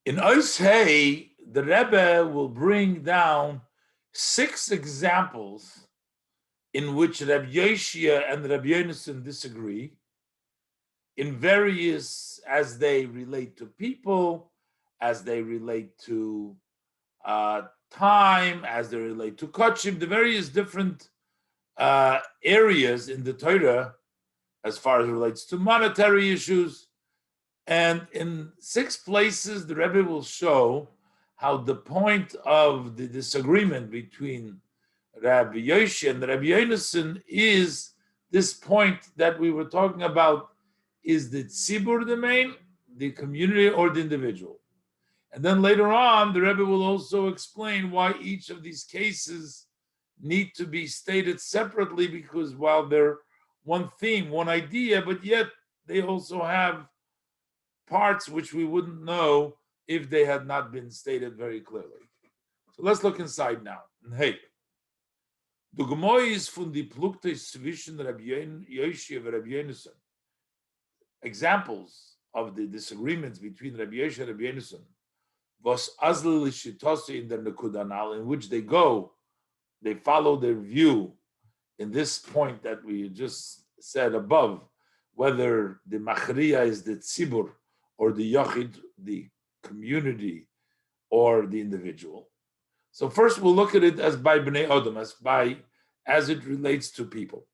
In Oishei, the Rebbe will bring down 6 examples in which Rabbi Yoshia and Rabbi Yonason disagree in various, as they relate to people, as they relate to time, as they relate to kachim, the various different areas in the Torah, as far as it relates to monetary issues. And in 6 places, the Rebbe will show how the point of the disagreement between Rabbi Yoshi and Rabbi Yonason is this point that we were talking about: is the tzibur the main, the community, or the individual? And then later on, the Rebbe will also explain why each of these cases need to be stated separately, because while they're one theme, one idea, but yet they also have parts which we wouldn't know if they had not been stated very clearly. So let's look inside now. Hey, the Gemara is from the Plukte zwischen Rabbi Yoshi and Rabbi Yonason. Examples of the disagreements between Rabbi Yoshi and Rabbi Yonason was azl shitose in the Nekudanal, in which they follow their view in this point that we just said above, whether the machriya is the tzibur or the yachid, the community, or the individual. So first we'll look at it as by bnei adam, as it relates to people.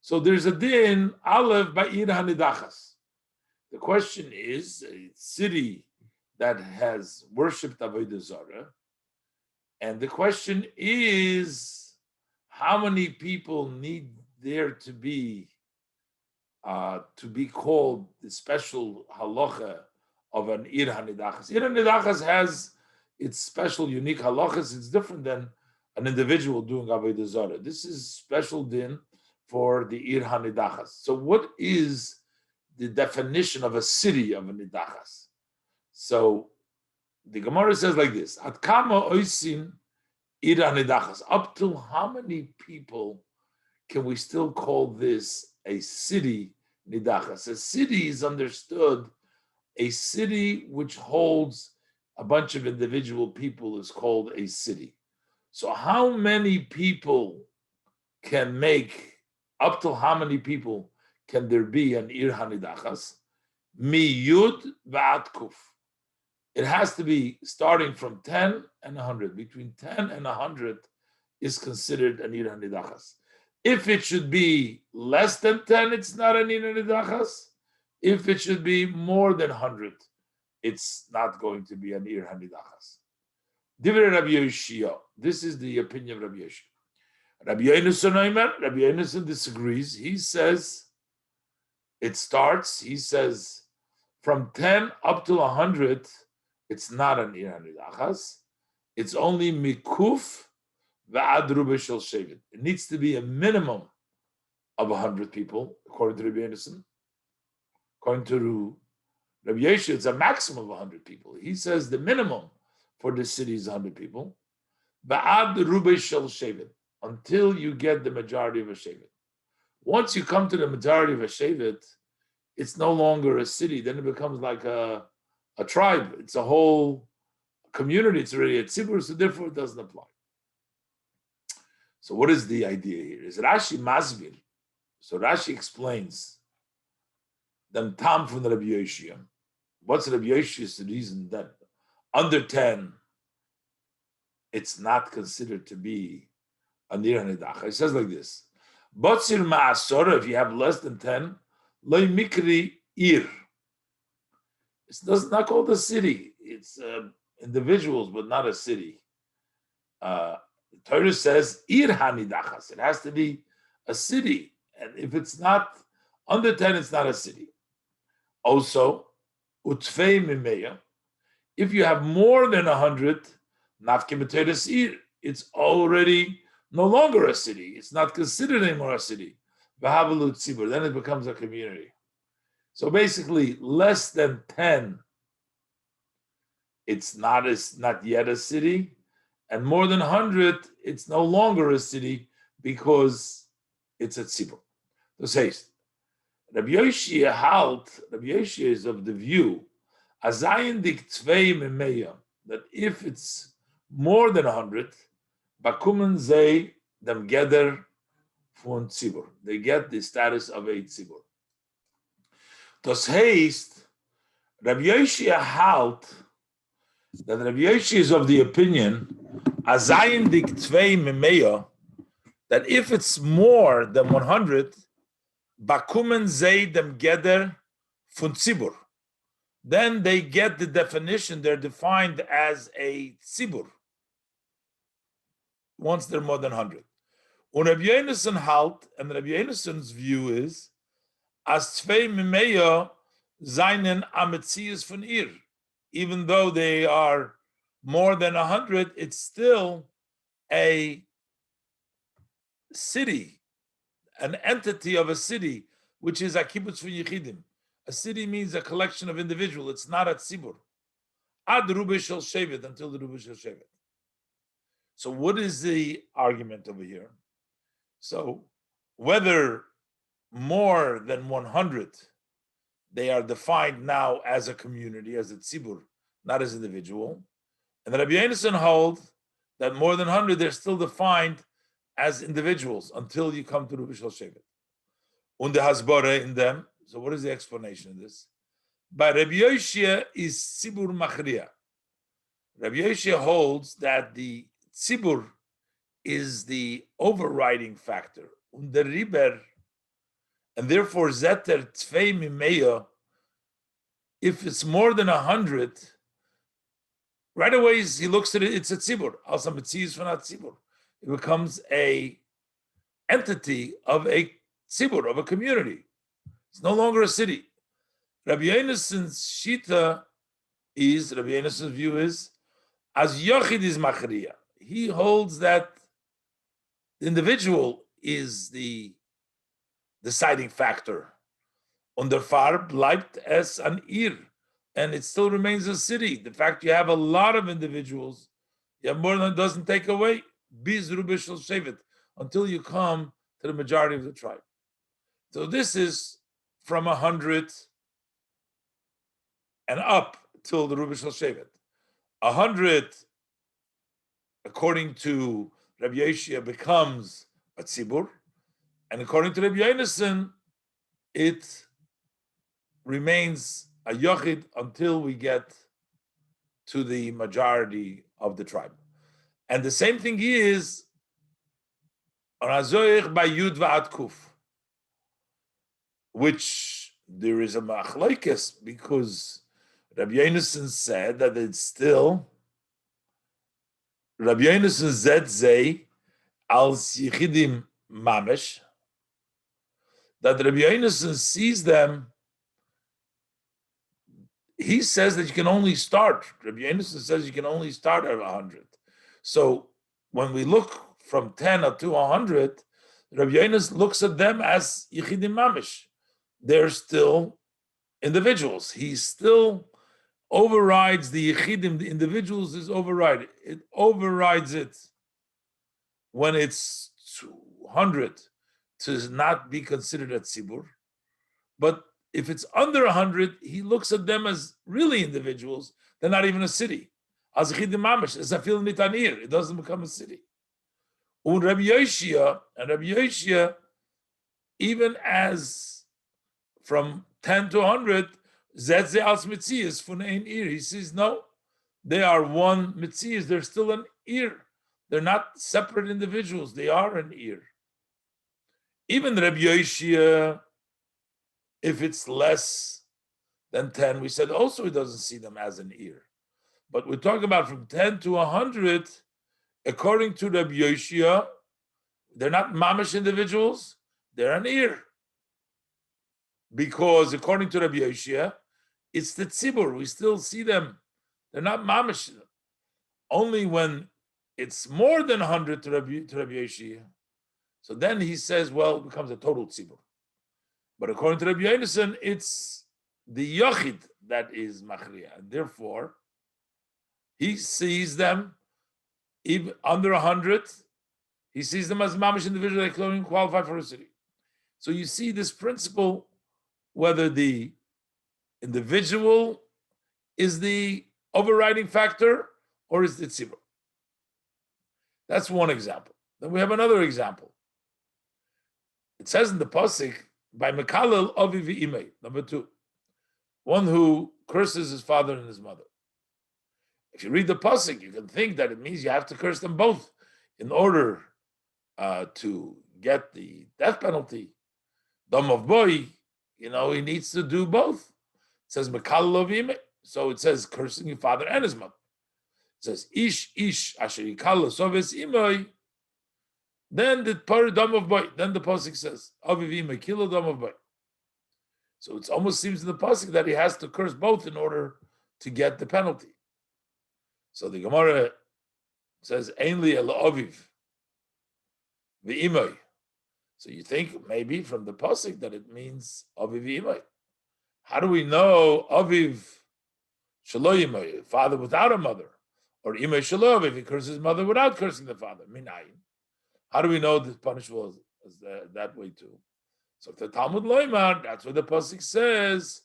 So there's a din aleph ba'ir hanidachas. The question is, a city that has worshipped avodah zarah, and the question is, how many people need there to be called the special halacha of an ir hanidachas? Ir hanidachas has its special, unique halachas. It's different than an individual doing avodah zarah. This is special din for the ir hanidachas. So, what is the definition of a city of a nidachas? So, the Gemara says like this: At kama oisin ir hanidachas. Up to how many people can we still call this a city nidachas? A city is understood, a city which holds a bunch of individual people is called a city. So how many people can make, up to how many people can there be an ir hanidachas? Mi yud v'at kuf. It has to be starting from 10 and 100. Between 10 and 100 is considered an ir hanidachas. If it should be less than 10, it's not an ir hanidachas. If it should be more than 100, it's not going to be an ir hanidachas. Divrei Rabbi Yoshia. This is the opinion of Rabbi Yoshia. Rabbi Yonason disagrees. He says it starts, he says, from 10 up to 100, it's not an ir hanidachas. It's only mikuf v'ad ruba shel shevet. It needs to be a minimum of 100 people, according to Rabbi Yonason. According to Rabbi Yeshua, it's a maximum of 100 people. He says the minimum for the city is 100 people. V'ad ruba shel shevet, until you get the majority of a shevet. Once you come to the majority of a shevet, it's no longer a city. Then it becomes like a tribe. It's a whole community. It's already a tzibur, so therefore it doesn't apply. So what is the idea here? Is Rashi masbir? So Rashi explains the tam from the Rabbi Yoshia. What's Rabbi Yoshia's reason that under 10, it's not considered to be a nir hanidacha? He says like this: Botzir ma'asora, if you have less than 10, loy mikri ir. It's not called a city. It's individuals, but not a city. The Torah says ir hanidachas. It has to be a city, and if it's not under 10, it's not a city. Also, utfei mimeya. If you have more than 100, nafke b'teres ir, it's already no longer a city. It's not considered anymore a city. V'havalut tzibur, then it becomes a community. So basically, less than 10, it's not yet a city, and more than 100, it's no longer a city because it's a tzibur. So says Rabbi Yoshia is of the view Azayin dik tvei memeya, that if it's more than 100, bakumen zay them gather von tzibur. They get the status of a tzibur. Das heißt, Rabbi Yoshia halt that Rabbi Yoshia is of the opinion, Azayin dik tvei memeya, that if it's more than 100, bakumen zay them gather von tzibur. Then they get the definition, they're defined as a tzibur once they're more than 100. Und Rabbi Yonasan halt, and Rabbi Yonasan's view is, as tvei mimeya seinen ametzias von ir. Even though they are more than 100, it's still a city, an entity of a city, which is a kibbutz for yichidim. A city means a collection of individuals. It's not a tzibur. Ad rubish shel shevet, until the rubish shel shevet. So what is the argument over here? So whether more than 100, they are defined now as a community, as a tzibur, not as individual. And the Rabbi Yonasan holds that more than 100, they're still defined as individuals until you come to rubish shel shevet. Und the hasbara in them. So what is the explanation of this? By Rabbi Yoshia is tzibur machriya. Rabbi Yoshia holds that the tzibur is the overriding factor. Und der riber, and therefore zeter tvei mimeya, if it's more than 100, right away he looks at it, it's a tzibur. Also mitzias from that tzibur. It becomes a entity of a tzibur, of a community. It's no longer a city. Rabbi Yonasan's shita is, Rabbi Yonasan's view is, as yochid is machriya. He holds that the individual is the deciding factor. Und der Far bleibt es an ir, and it still remains a city. The fact you have a lot of individuals, you have more than doesn't take away biz rubish shel shevet, until you come to the majority of the tribe. So this is from 100 and up till the rubish shel shevet. 100, according to Rabbi Yoshia, becomes a tzibur, and according to Rabbi Yonasan, it remains a yochid until we get to the majority of the tribe. And the same thing is on Azoich by Yud Va'ad Kuf, which there is a machlokes, because Rabbi Yonasan said that it's still Rabbi Yonasan zed zei al yichidim mamesh, that Rabbi Yonasan sees them. He says that you can only start. Rabbi Yonasan says you can only start at 100. So when we look from 10 up to 100, Rabbi Yonasan looks at them as yichidim mamesh. They're still individuals. He still overrides the yichidim, the individuals is override. It overrides it when it's 200 to not be considered a tzibur. But if it's under 100, he looks at them as really individuals. They're not even a city. As yichidim mamish, as a fil nitanir, it doesn't become a city. And Rabbi Yoshia, even as from 10 to 100, Zetze als Mitzias von ein Ir. He says, no, they are one Mitzias. They're still an Ir. They're not separate individuals. They are an Ir. Even Rabbi Yoshia, if it's less than 10, we said also he doesn't see them as an Ir. But we're talking about from 10 to 100, according to Rabbi Yoshia, they're not mamish individuals, they're an Ir. Because according to Rabbi Yoshia, it's the tzibur. We still see them. They're not mamish. Only when it's more than 100 to Rabbi Yoshia, so then he says, well, it becomes a total tzibur. But according to Rabbi Yonasan, it's the yochid that is machriya. And therefore, he sees them even under 100. He sees them as mamish individual that can qualify for a city. So you see this principle, whether the individual is the overriding factor, or is the tzibur? That's one example. Then we have another example. It says in the pasuk by Mekalel Avi v'Imei, number 2, one who curses his father and his mother. If you read the pasuk, you can think that it means you have to curse them both in order to get the death penalty. Dom of boy, he needs to do both. It says Mekalel Avi v'Imei, so it says cursing your father and his mother. It says ish asher yikal soves imay. Then the par dam of boy. Then the pasuk says aviv imay kilo dam of boy. So it almost seems in the pasuk that he has to curse both in order to get the penalty. So the Gemara says ainli el aviv v'imay. So you think maybe from the pasuk that it means aviv v'imay. How do we know aviv shelo imay, father without a mother? Or imay shalov, if he curses his mother without cursing the father, minayin. How do we know this punishment is that way too? So if the Talmud loymar, that's what the pasuk says.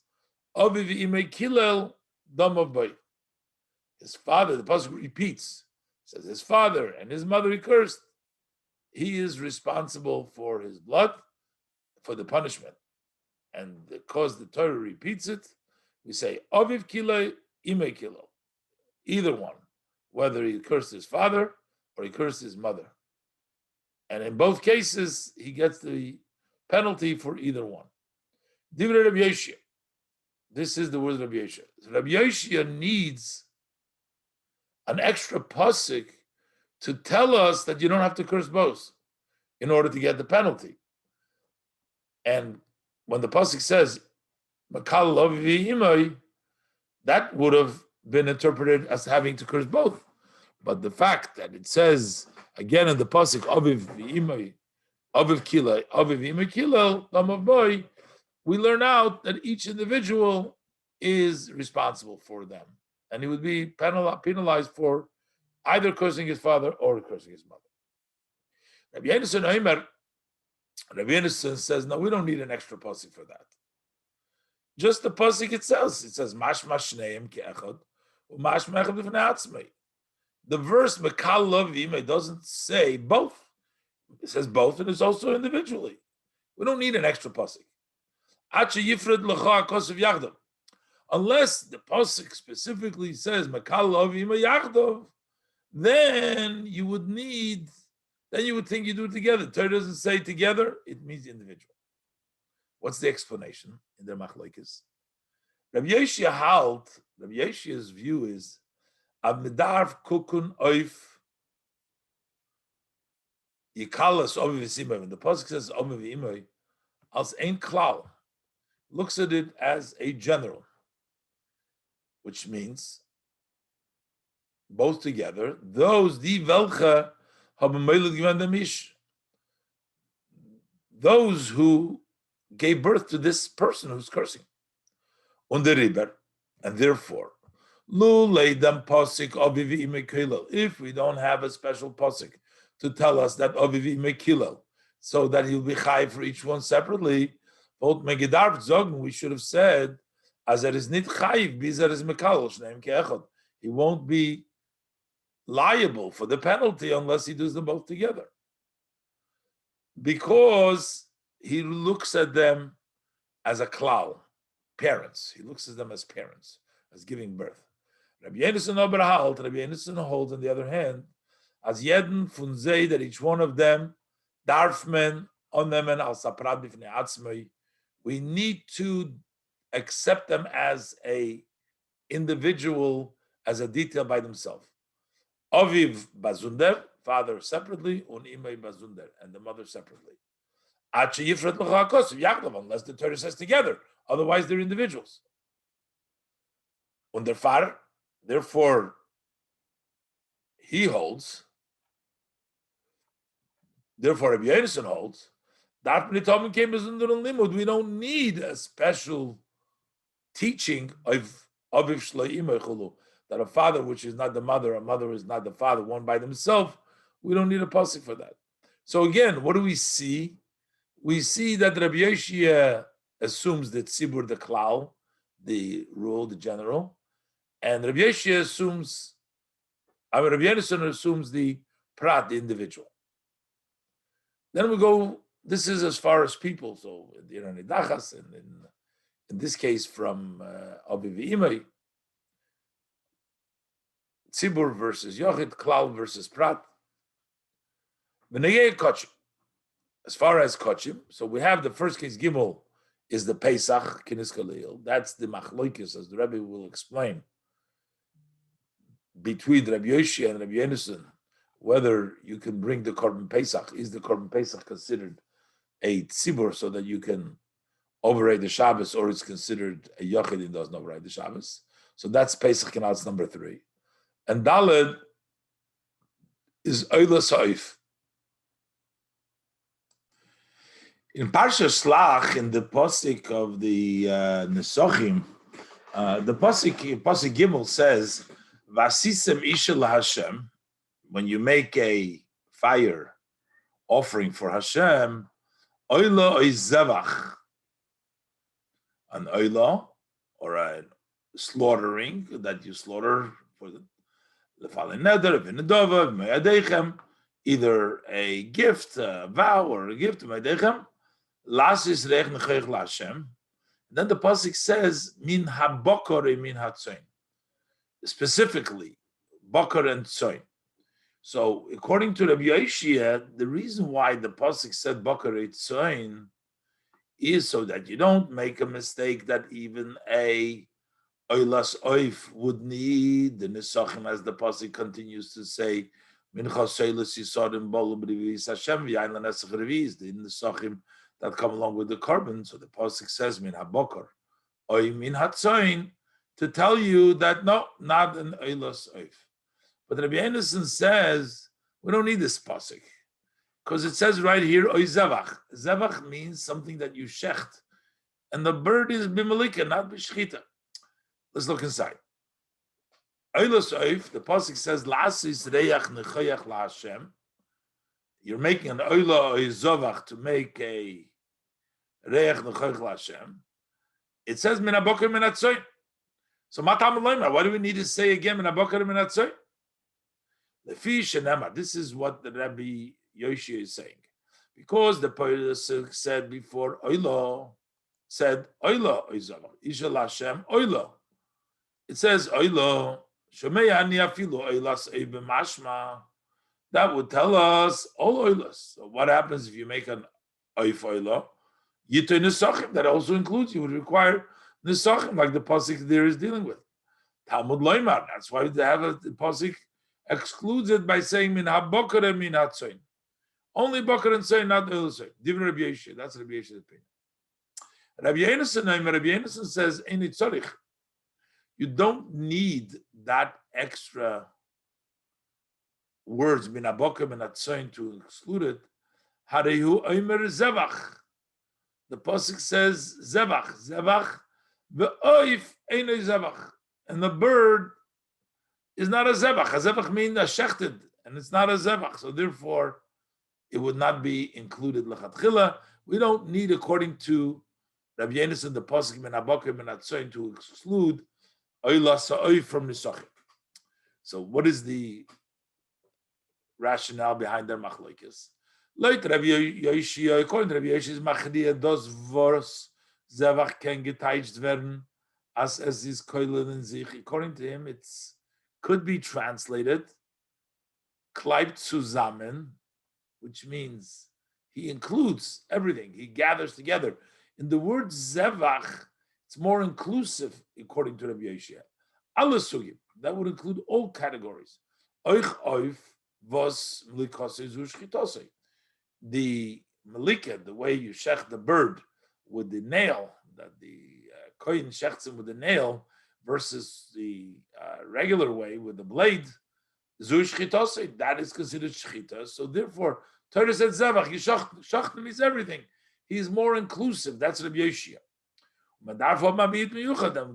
Aviv imay kilel dam of boy. His father, the pasuk repeats, says his father and his mother he cursed. He is responsible for his blood, for the punishment, and because the Torah repeats it, we say aviv kilel imay kilel, either one. Whether he cursed his father or he cursed his mother. And in both cases, he gets the penalty for either one. Divrei Rabbi Yoshia. This is the word of Rabbi Yoshia. Rabbi Yoshia needs an extra pasuk to tell us that you don't have to curse both in order to get the penalty. And when the pasuk says, Makal Aviv v'Imay, that would have been interpreted as having to curse both. But the fact that it says again in the pasuk Aviv v'Imay, Aviv Kilei, Aviv v'Imay Kilel, Lam of Boy, we learn out that each individual is responsible for them, and he would be penalized for either cursing his father or cursing his mother. Rabbi Yonason says, no, we don't need an extra pasuk for that. Just the pasuk itself, it says Mashma Shneim Ke'echad. The verse Mekal Lavim doesn't say both. It says both, and it's also individually. We don't need an extra pasuk. Unless the pasuk specifically says Mekal Lavim Yachdav, then you would think you do it together. The Torah doesn't say together; it means individual. What's the explanation in their machlokes? Rabbi Yoshia's view is Avmedarv Kukun Oif Yikalas Ovi V'Simay. When the pasuk says Ovi V'Imay, als ein klal, looks at it as a general, which means both together. Those die welche haben Meiled gewend dem Ish. Those who gave birth to this person who's cursing. Und der Riber, and therefore, if we don't have a special pasuk to tell us that Avivi Mekilel, so that he'll be chai for each one separately, we should have said, as er is nit chayiv, bizer is mekal, shneim ke'echad. He won't be liable for the penalty unless he does them both together. Because he looks at them as a klal, parents. He looks at them as parents, as giving birth. Rabbi Yonason holds, on the other hand, as jeden fun zei, that each one of them, darf men onemen al saprat b'fnei atzmai, we need to accept them as a individual, as a detail by themselves. Aviv bazunder, father separately, un imay bazunder, and the mother separately. Unless the Torah says together, otherwise they're individuals. Und der Vater, therefore, he holds. Therefore, Rabbi Yonason holds. We don't need a special teaching of Aviv Shleimei, that a father, which is not the mother, a mother is not the father, one by themselves. We don't need a pasuk for that. So again, what do we see? We see that Rabbi Yoshia assumes that Sibur the klal, the rule, the general, And Rabbi Yeshua assumes, Rabbi Yonason assumes the prat, the individual. Then we go, this is as far as people. So, Nidachas, and in this case from Abi V'imai, Tzibur versus Yochid, Klal versus Prat. As far as Kochim, so we have the first case, Gimel, is the Pesach, Kinis Kalil. That's the Machloikis, as the Rebbe will explain, between Rabbi Yoshia and Rabbi Yonason, whether you can bring the Korban Pesach. Is the Korban Pesach considered a Tzibur so that you can override the Shabbos, or it's considered a Yochid and doesn't override the Shabbos? So that's Pesach Kanat's number 3. And Daled is Oila Saif. In Parsha Shlach, in the Pasuk of the Nesochim, the Pasuk Gimel says, Vasisem Isha LaHashem, when you make a fire offering for Hashem, Oila Oizevach, an Oila, or a slaughtering that you slaughter for the either a gift, a vow, or a gift to Meidechem. Then the pasuk says, "Min habokore min hatzoin," specifically bokor and tzoin. So, according to Rabbi Yoshia, the reason why the pasuk said bokor and tzoin is so that you don't make a mistake that even a Oilas Oif would need the Nesachim, as the pasuk continues to say, Mincha Seilas Yisodim Bolu B'Rivis Hashem V'Yain L'Nesach Revis, the Nesachim that come along with the carbon. So the pasuk says Min HaBokar Oy Min HaTzoin, to tell you that no, not an Oilas Oif. But Rabbi Yonason says we don't need this pasuk because it says right here Oy Zevach. Zevach means something that you shecht, and the bird is b'malika, not b'shchita. Let's look inside. Oilos Oif, the pasuk says, "La'asis reyach nechayach la'Hashem." You're making an oila oizovach to make a reyach nechayach la'Hashem. It says min haboker min hatzoin. So matam loyma. Why do we need to say again min haboker min hatzoin? Lefi shenema. This is what the Rabbi Yoshia is saying, because the pasuk said before oila said oila oizovach isha la'Hashem oila. It says oila. That would tell us all oilas. So what happens if you make an oif oila? Yitoi nesachim, that also includes, you would require nesachim, like the pasuk there is dealing with. Talmud loymar. That's why they have the pasuk excludes it by saying min habokar and min hatzoin. Only bokar and tzoin, not oilas. Divin Rabbi Yeshua. That's Rabbi Yeshua's opinion. Rabbi Yonason says ain't it tzorich. You don't need that extra words min haboker min hatzoin to exclude it. Harehu oimer zevach. The pasuk says zevach, zevach, ve'oif einoi zevach, and the bird is not a zevach. A zevach means a shechted, and it's not a zevach. So therefore, it would not be included lechatchila. We don't need, according to Rabbi Yonason, the pasuk min haboker min hatzoin to exclude oila sa'oif from nisachim. So what is the rationale behind their machlokes? Like Rabbi Yoshia, according to Rabbi Yoshia's machdiya, dos vors zevach can geteicht werden as es is koilen in sich. According to him, it's could be translated kleibt zusammen, which means he includes everything. He gathers together. In the word zevach, it's more inclusive, according to Rabbi Yoshia. Alle sugim, that would include all categories. Oich oif vos melikosei zu shchitosei. The malika, the way you shech the bird with the nail, that the kohen shechts him with the nail, versus the regular way with the blade, zu shchitosei, that is considered shchita. So therefore, Torah said zevach, shachtim is everything. He is more inclusive. That's Rabbi Yoshia.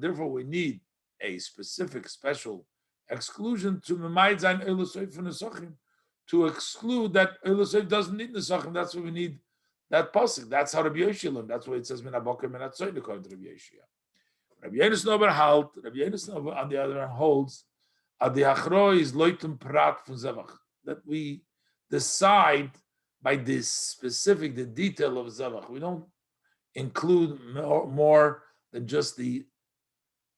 Therefore, we need a specific, special exclusion to Memaid Zayin Eilusayf and Nesachim, to exclude that Eilusayf doesn't need Nesachim. That's why we need that pasuk. That's how Rabbi Yoshia learned. That's why it says Min HaBoker Min HaTzoyin according to Rabbi Yoshia. Rabbi Yonasan over halt. Rabbi Yonasan on the other hand holds Adi Achro is loitum prat from Zevach, that we decide by this specific, the detail of Zevach. We don't include more than just the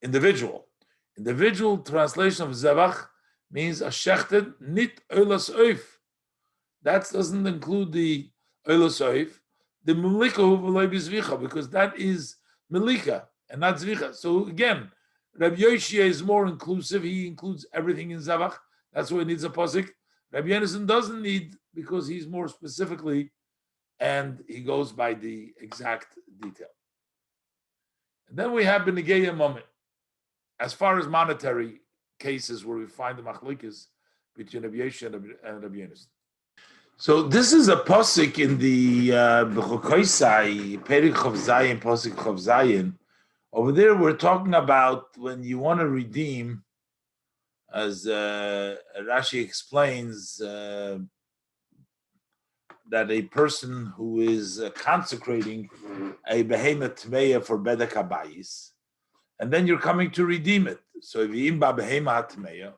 individual. Individual translation of Zevach means a shechted nit oilas oif. That doesn't include the oilas oif, the melika hu v'loy b'zvicha, because that is melika and not zvicha. So again, Rabbi Yoshia is more inclusive. He includes everything in Zevach. That's why he needs a pasuk. Rabbi Yonasan doesn't need, because he's more specifically, and he goes by the exact detail. And then we have Benegeya moment. As far as monetary cases where we find the machlokes between Rabbi Yoshia and Rabbi Yonasan. So this is a pasuk in the Bechukoisai, Perik Chav Zayin, pasuk Chav Zayin. Over there, we're talking about when you want to redeem, as Rashi explains, that a person who is consecrating a behemoth tmeya for bedek habayis, and then you're coming to redeem it. So if imba behemoth tmeya,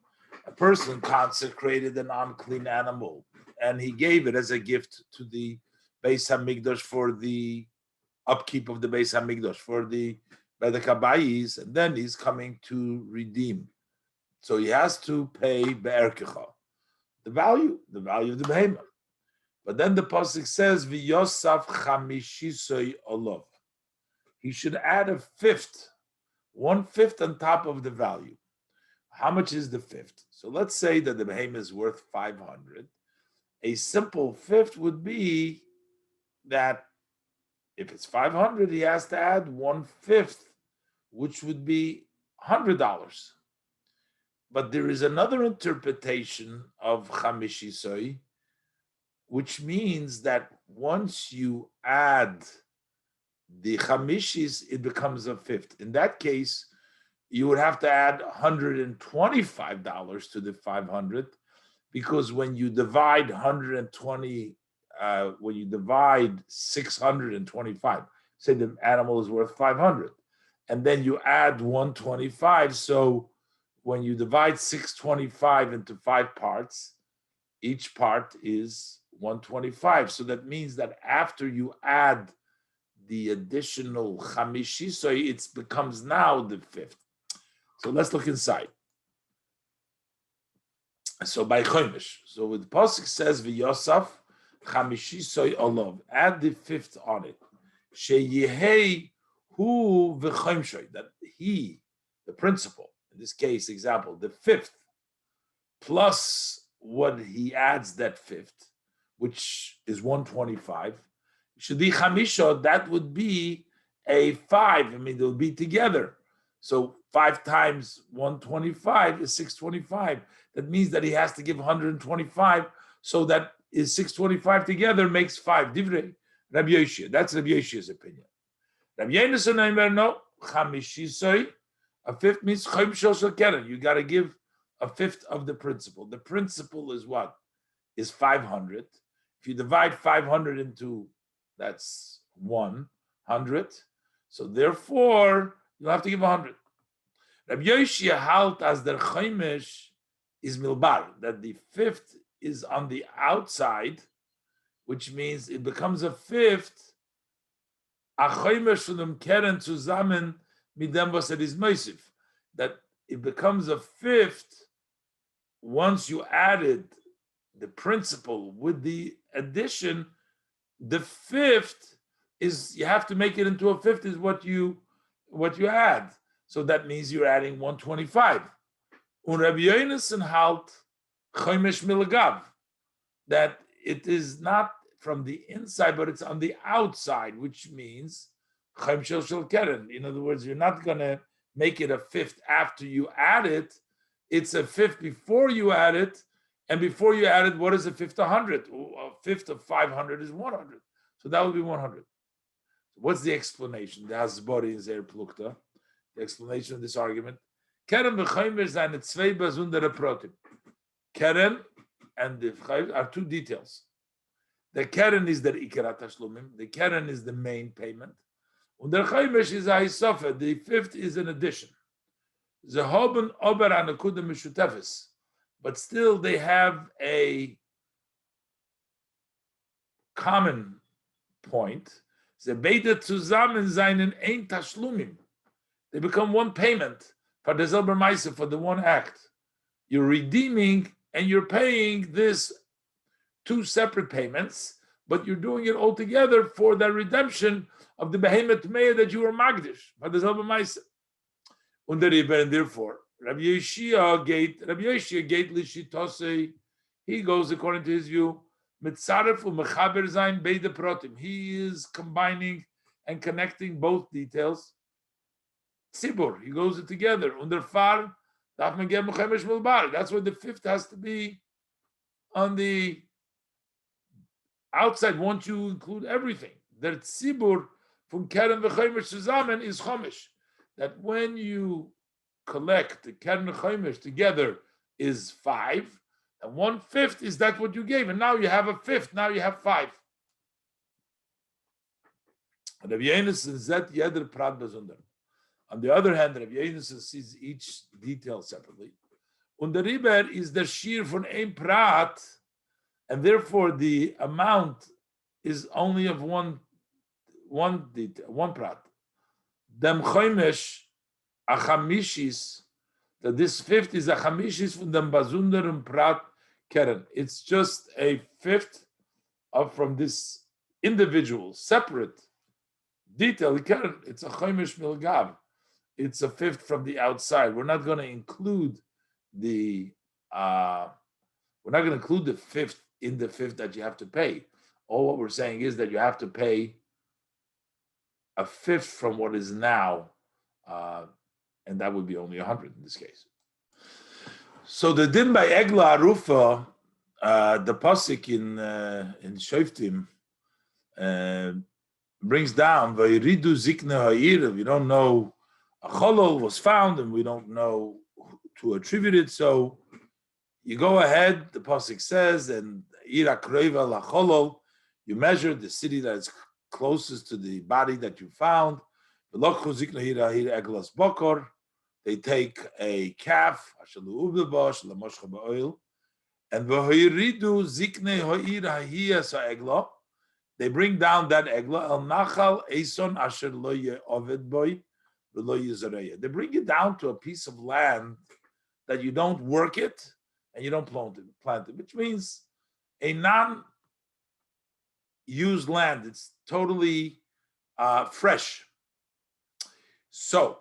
a person consecrated an unclean animal, and he gave it as a gift to the Beis Hamikdash for the upkeep of the Beis Hamikdash, for the bedek habayis, and then he's coming to redeem. So he has to pay be'erkecha, the value of the behemoth. But then the pasuk says, "V'yosaf chamishisoy olav." He should add a fifth, 1/5 on top of the value. How much is the fifth? So let's say that the behemoth is worth 500. A simple fifth would be that if it's 500, he has to add 1/5, which would be $100. But there is another interpretation of chamishisoy, which means that once you add the chamishis, it becomes a fifth. In that case, you would have to add $125 to the 500, because when you divide 120, when you divide 625, say the animal is worth 500, and then you add 125. So when you divide 625 into 5 parts, each part is 125. So that means that after you add the additional chamishi, so it becomes now the fifth. So let's look inside. So by chomish, so with the pasuk says v'yosaf chamishi soy olav, add the fifth on it. Sheyehei hu v'chomshoy, that he, the principal, in this case example, the fifth, plus what he adds that fifth, which is 125, Shadi Chamisha, that would be a 5. I mean, they'll be together. So 5 times 125 is 625. That means that he has to give 125. So that is 625 together makes 5. Divrei Rabbi Yoshia. That's Rabbi Yoshia's opinion. Rabbi Yonasan, no, Chamishisoi, a fifth means Chayim Shel Keren. You got to give a fifth of the principal. The principal is what? Is 500. If you divide 500 into, that's 100. So therefore, you'll have to give 100. Rabbi Yoshia halt as der Chaimish is milbar, that the fifth is on the outside, which means it becomes a fifth. A Chaimish von dem Keren zusammen mit dem, was is Meisif. That it becomes a fifth once you added the principal with the addition. The fifth is, you have to make it into a fifth, is what you add. So that means you're adding 125. Un Rabbi Yonasan halt chomish milagav, that it is not from the inside, but it's on the outside, which means chayim shel keren. In other words, you're not going to make it a fifth after you add it. It's a fifth before you add it. And before you add it, what is a fifth? 100. A fifth of 500 is 100. So that would be 100. What's the explanation? The Hasbori is there, Plukta. The explanation of this argument. Keren v'chayim seine zwei besondere Protim. Keren and the chayim are 2 details. The keren is the ikerat tashlumim. The keren is the main payment. Und der Chaymesh is a Hisofa. The fifth is an addition. Zehoben Ober Anakuda Mishutefis. But still they have a common point. Ze beide zusammen seinen ein Tashlumim. They become one payment for the Zelber Meise, for the one act. You're redeeming and you're paying this two separate payments, but you're doing it all together for the redemption of the Behemoth Meah that you were Magdish, for the Zelber Meise. And therefore, Rabbi Yeshia gate Lishitose, he goes according to his view, Mitzaref u'mechaber zayin beide protim. He is combining and connecting both details. Tzibur, he goes it together. Under far, that's why the fifth has to be on the outside once you include everything. Der Tzibur from Keren v'Chomesh zusammen is Chomesh. That when you collect the Keren and Chomesh together is 5, and 1/5 is that what you gave, and now you have a fifth. Now you have 5. Rabbi Yonasan zet jeder prat besonder. On the other hand, Rabbi Yonasan sees each detail separately. Und der Riber is the shir von ein prat, and therefore the amount is only of one detail, one prat. Dem Chomesh a chamishis, that this fifth is a chamishis from dem basunderen prat keren. It's just a fifth from this individual, separate detail. It's a chomesh milgav. It's a fifth from the outside. We're not going to include the fifth in the fifth that you have to pay. All what we're saying is that you have to pay a fifth from what is now, and that would be only 100 in this case. So the din by Egla Arufa, the pasuk in Shoftim brings down Vayiridu Zikne Ha'ir. We don't know a cholol was found, and we don't know to attribute it. So you go ahead. The pasuk says, and Ira Kreva La Cholol. You measure the city that is closest to the body that you found. They take a calf, and they bring down that egla. They bring it down to a piece of land that you don't work it and you don't plant it, which means a non-used land. It's totally fresh. So,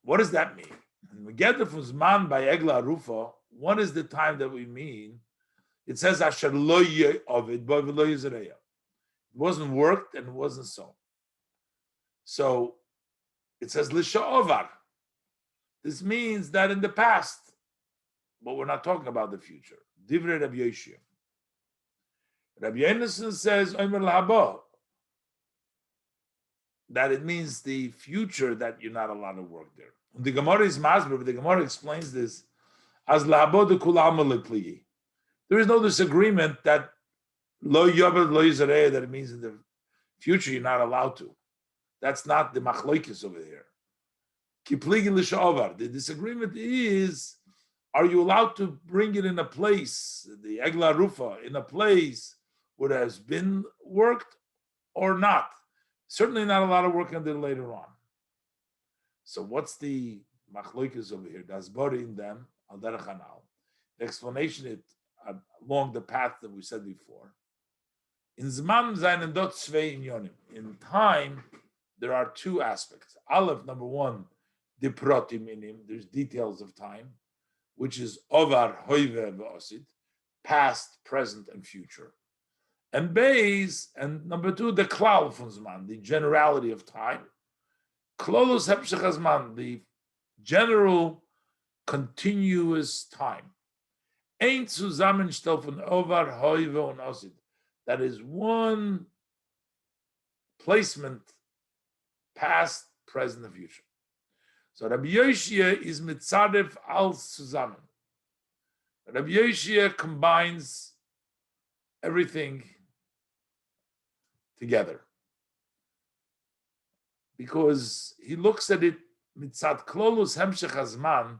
what does that mean? When we get it from Zman by Egla Rufa, what is the time that we mean? It says Asher lo ovid bo v'lo yizareya. It wasn't worked and it wasn't sown. So it says Lisha Ovar. This means that in the past, but we're not talking about the future. Divrei Rabbi Yoshia. Rabbi Yonasan says Omer Lahaba, that it means the future that you're not allowed to work there. The Gemara is Masber, but the Gemara explains this as Lahaba de Kulam Lekli. There is no disagreement that Lo Yobed Lo Yizareh, that it means in the future you're not allowed to. That's not the Machloikis over here. Kipligi Lishaovar. The disagreement is, are you allowed to bring it in a place, the Egla Rufa, in a place where it has been worked or not? Certainly not allowed to work on it later on. So what's the Machloikis over here? Das Bori in them, Al Derech Hanal. The explanation is along the path that we said before. In Zman seinen dort zwei Inyonim. In time, there are two aspects. Aleph, number one, the protim in him. There's details of time, which is Ovar, Hoive, V'osid, past, present, and future. And Beis, and number two, the Klal von Zman, the generality of time. Klolos Hepshech Zman, the general, continuous time. Ein Zusammenstell von Ovar, Hoive, und Osid. That is one placement, past, present, and future. So Rabbi Yoshia is mitzadef al zusammen. Rabbi Yoshia combines everything together. because he looks at it mitzat klolus hemshech hazman,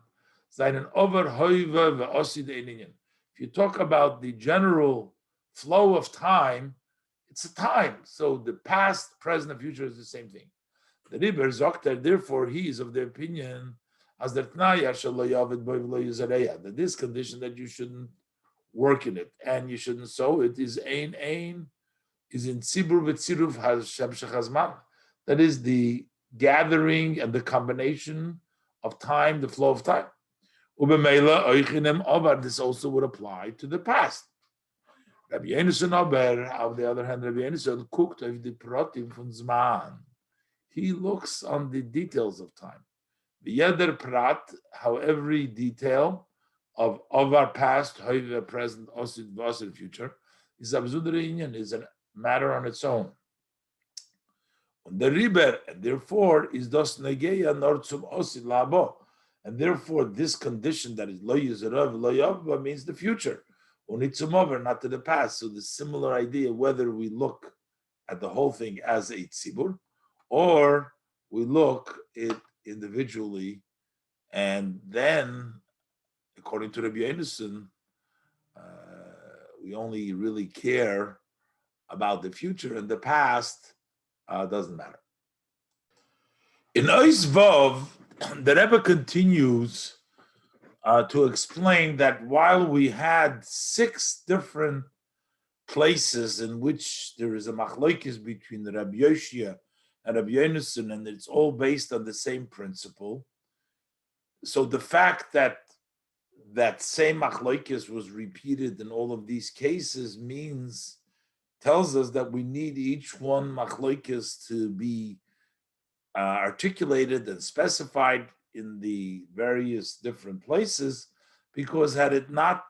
seinen over hoive ve'osid einiyin. If you talk about the general flow of time, it's a time. So the past, present, and future is the same thing. The Riber Zokter, therefore, he is of the opinion as the Tnaya that this condition that you shouldn't work in it and you shouldn't sow it is ein is in tzibur v'tziruv hazman. That is the gathering and the combination of time, the flow of time. Ubemela oichinem obar. This also would apply to the past. Rabbi Yonason ober, on the other hand, Rabbi Yonason cooked of the pratim von zman. He looks on the details of time. The Yeder Prat, how every detail of our past, our present, osid, vasid, future, is absudere inyan, is a matter on its own. The Riber, and therefore, is dos negeya nor zum osid labo. And therefore, this condition that is lo yizerav, lo yavba, means the future. Only zum over, not to the past. So the similar idea, whether we look at the whole thing as a tzibur, or we look it individually, and then, according to Rabbi Yonason, we only really care about the future, and the past doesn't matter. In Ois Vov, the Rebbe continues to explain that while we had 6 different places in which there is a machlokes between the Rabbi Yoshia and Rabbi Yonason, and it's all based on the same principle. So the fact that that same machlokes was repeated in all of these cases tells us that we need each one machlokes to be articulated and specified in the various different places, because had it not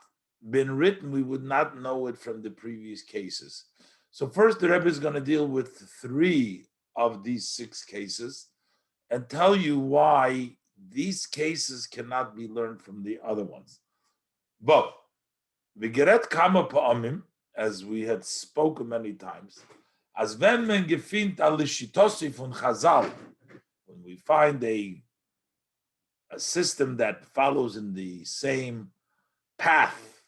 been written, we would not know it from the previous cases. So first, the Rebbe is going to deal with 3 of these 6 cases and tell you why these cases cannot be learned from the other ones. But v'geret kama pa'amim, as we had spoken many times, as wenn men gefindt al shitosi von Chazal, when we find a system that follows in the same path,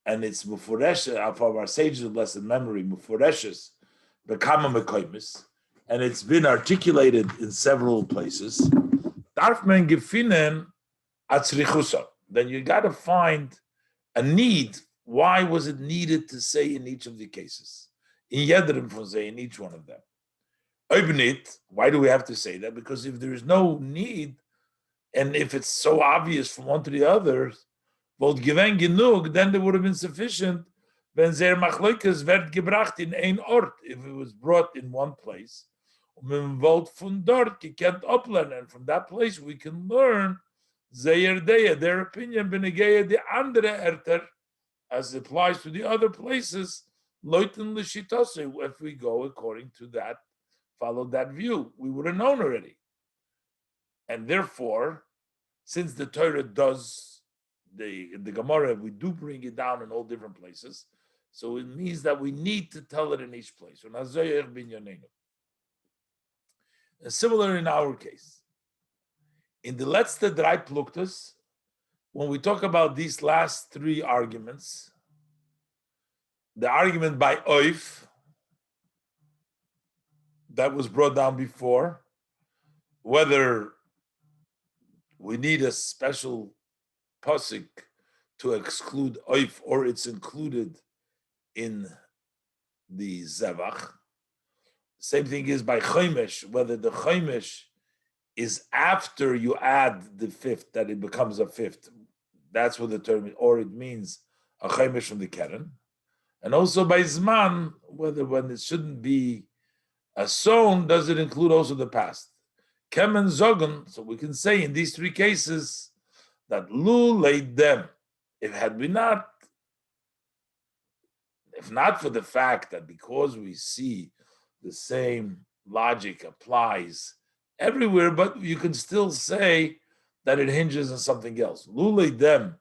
and it's mufuresh of our sages of blessed memory, mufureshes bekama mekoimis, and it's been articulated in several places. Darf men gefinnen atzrichusa. Then you got to find a need. Why was it needed to say in each of the cases? In Yedrim for say in each one of them. Oibnit, why do we have to say that? Because if there is no need, and if it's so obvious from one to the other, wollt gewen genug, then there would have been sufficient. Wenn sehr machlokes werd gebracht in ein Ort, if it was brought in one place. Men wollt von dort gekent oplernen, and from that place we can learn their opinion, benegeya the andere erter, as it applies to the other places, loiten l'shitase, if we go according to that, follow that view, we would have known already. And therefore, since the Torah does, the Gemara, we do bring it down in all different places, so it means that we need to tell it in each place. And similar in our case. In the letzte drei pluktas, when we talk about these last 3 arguments, the argument by Oif that was brought down before, whether we need a special pasuk to exclude Oif or it's included in the Zevach. Same thing is by Chomesh, whether the Chomesh is after you add the 5th, that it becomes a 5th. That's what the term, or it means a Chomesh from the Keren. And also by Zman, whether when it shouldn't be a sown, does it include also the past? Kem and Zogan, so we can say in these 3 cases that Lu laid them. If not for the fact that because we see the same logic applies everywhere, but you can still say that it hinges on something else. Lu laid them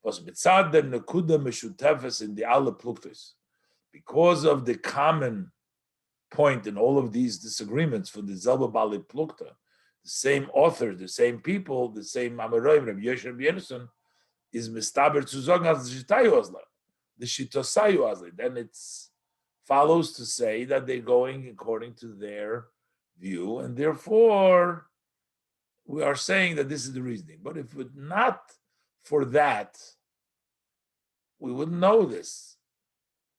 was mitzad der nekuda meshutefes in the alle pluktes, because of the common point in all of these disagreements for the Zelba Bali Plukta, the same author, the same people, the same Amaroim, Rabbi Yoshe, Rabbi Yonason, is mistaber zu sagen as the Shitosayu Azli. Then it follows to say that they're going according to their view, and therefore we are saying that this is the reasoning. But if it not for that, we wouldn't know this.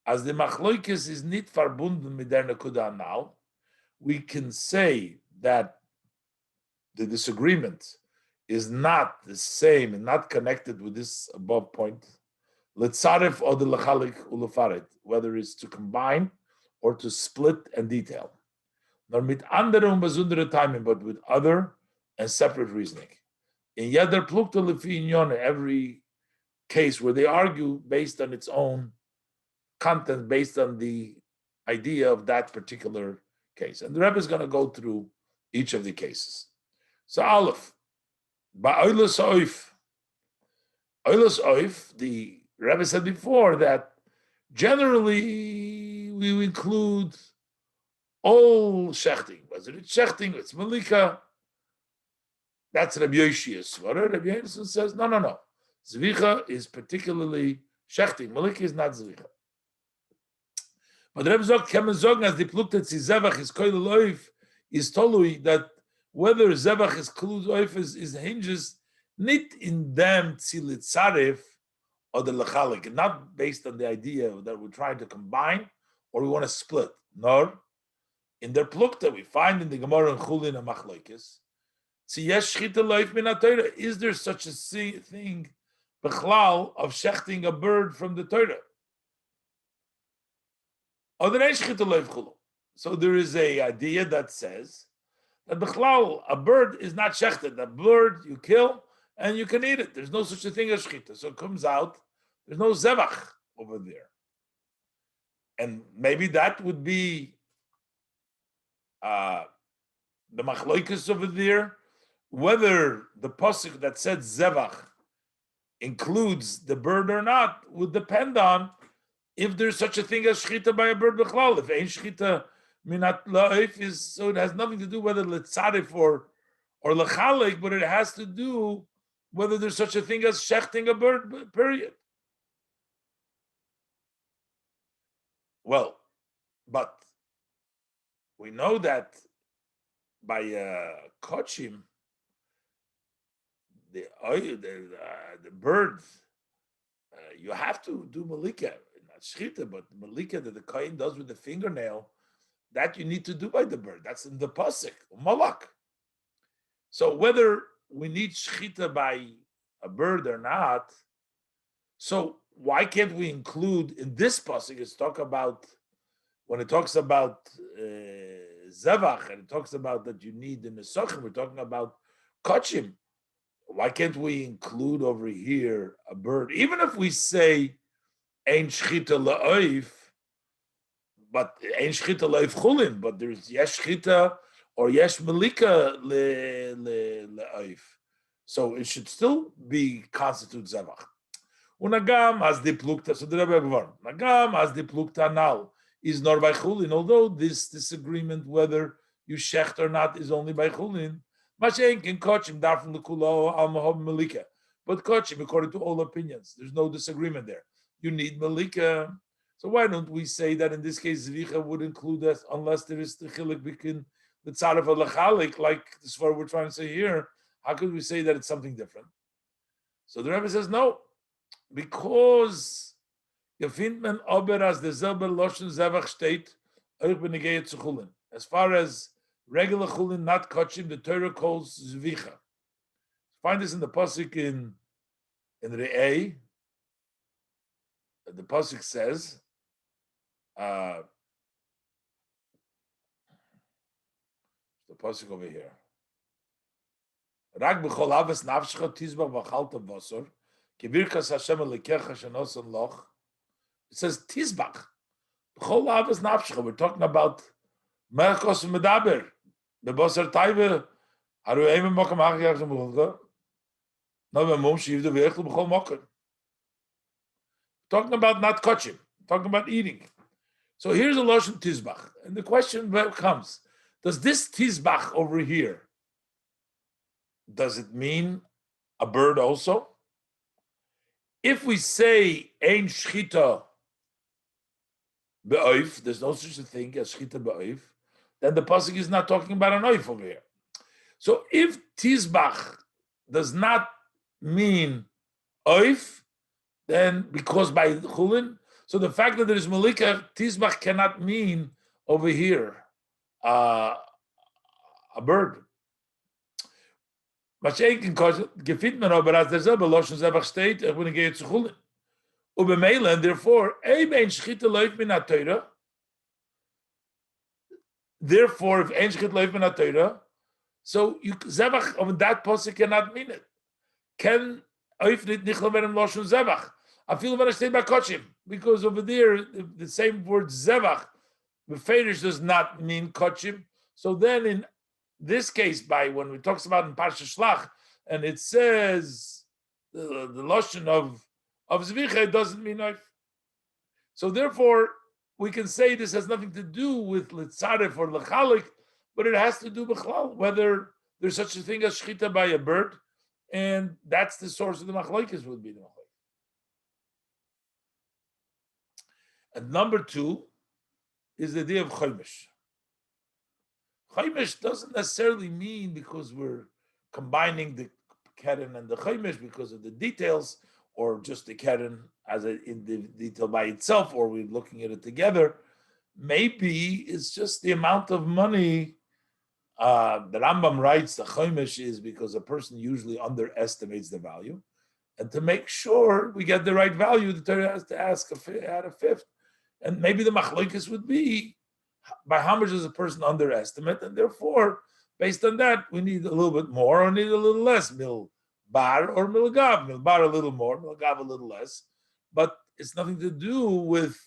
As the machloikis is nit verbunden mit der nekuda now, we can say that the disagreement is not the same and not connected with this above point. Letzaref or the lechalik ulefaret, whether it's to combine or to split and detail. Nor mit andere besondere timing, but with other and separate reasoning. In jeder plukte lefi inyone, every case where they argue based on its own content, based on the idea of that particular case. And the Rebbe is going to go through each of the cases. So Aleph, ba'oilos oif, the Rebbe said before that generally we include all shechting. Whether it's shechting, it's malika. That's Rabbi Yoshi's svara. Rabbi Yonason says, no. Zvicha is particularly shechting. Malika is not zvicha. But Rebbe sagt, kann man sagen, as die Plukte zivach is koil oif, is tolui, that whether zevach is klud oif is hinges not in them tzilitzarif or the lechalik, not based on the idea that we're trying to combine or we want to split, nor in their plukta we find in the Gemara and Chulin and Machlokes, is there such a thing, bechlal, of shechting a bird from the Torah? So there is a idea that says that bechlal, a bird is not shechted. A bird you kill and you can eat it. There's no such a thing as shechita. So it comes out, there's no zevach over there. And maybe that would be the machloikus over there, whether the pasuk that said zevach includes the bird or not would depend on if there's such a thing as shechita by a bird bechlal. If ain't shechita minat laif is, so it has nothing to do whether letzarif or lechalik, but it has to do whether there's such a thing as shechting a bird, period. Well, but we know that by kochim, the bird, you have to do malika, not shchita, but malika that the kohen does with the fingernail, that you need to do by the bird. That's in the pasuk, malak. So whether we need shchita by a bird or not, so why can't we include in this pasuk? It's talk about when it talks about zevach and it talks about that you need the nesachim. We're talking about kochim. Why can't we include over here a bird? Even if we say ein shchita la'oif, but ein shchita la'oif chulin, but there's yesh shchita or yesh malika la'oif, so it should still be constitute zevach. Unagam as the plukta, so the Rebbe Gvar. Nagam as the plukta now is nor by chulin. Although this disagreement whether you shecht or not is only by chulin, mashen can kochim darfum lekulo al mahob malika. But kochim, according to all opinions, there's no disagreement there. You need malika. So why don't we say that in this case zvicha would include us unless there is the chilik between the tzaref and lechalik, like this is what we're trying to say here? How could we say that it's something different? So the Rebbe says no. Because you find man aber as the selber loschen zevach steht, euch benegeit zu chulin. As far as regular chulin, not kochim, the Torah calls zvicha. Find this in the pasuk in Re'eh. The pasuk says, the pasuk over here. Rag b'chol avas nafshecha tizbach v'chalta v'osor. It says Tizbach. We're talking about Merkos Medaber. The Bosser Taibe. Talking about not kochim, talking about eating. So here's a Lashon Tizbach. And the question comes, does this Tizbach over here, does it mean a bird also? If we say Ein Shchita Be'oif, there's no such a thing as Shchita Be'oif, then the pasuk is not talking about an oif over here. So if Tizbach does not mean oif, then because by chulin, so the fact that there is malika, Tizbach cannot mean over here a bird. Mashenkin gefit man aber as derselbe Lashon Zevach steht, ich bin gehe zu chulin. Ubemele, and therefore, ein Shchita läuft min ha-Torah. Therefore, if ein Shchita läuft min ha-Torah, so you Zevach of that pasuk cannot mean it. Can oif nit nichla venem Lashon Zevach? I feel when I stay by kochim, because over there the same word Zevach, beferish does not mean kochim. So then in this case, by when we talks about in Parsha Shlach, and it says the Lashon of Zvicha, it doesn't mean oif. So therefore, we can say this has nothing to do with Litzaref or Lechalik, but it has to do with whether there's such a thing as Shchita by a bird, and that's the source of the Machlokes would be the Machlokes. And number two is the idea of Chaimish. Chaimish doesn't necessarily mean because we're combining the Keren and the Chaimish because of the details, or just the Keren as in the detail by itself, or we're looking at it together. Maybe it's just the amount of money. The Rambam writes the Chaimish is because a person usually underestimates the value, and to make sure we get the right value, the Torah has to ask add a fifth, and maybe the Machlokes would be by how much does a person underestimate, and therefore, based on that, we need a little bit more or need a little less mil bar or mil gav. Mil bar a little more, mil gav a little less, but it's nothing to do with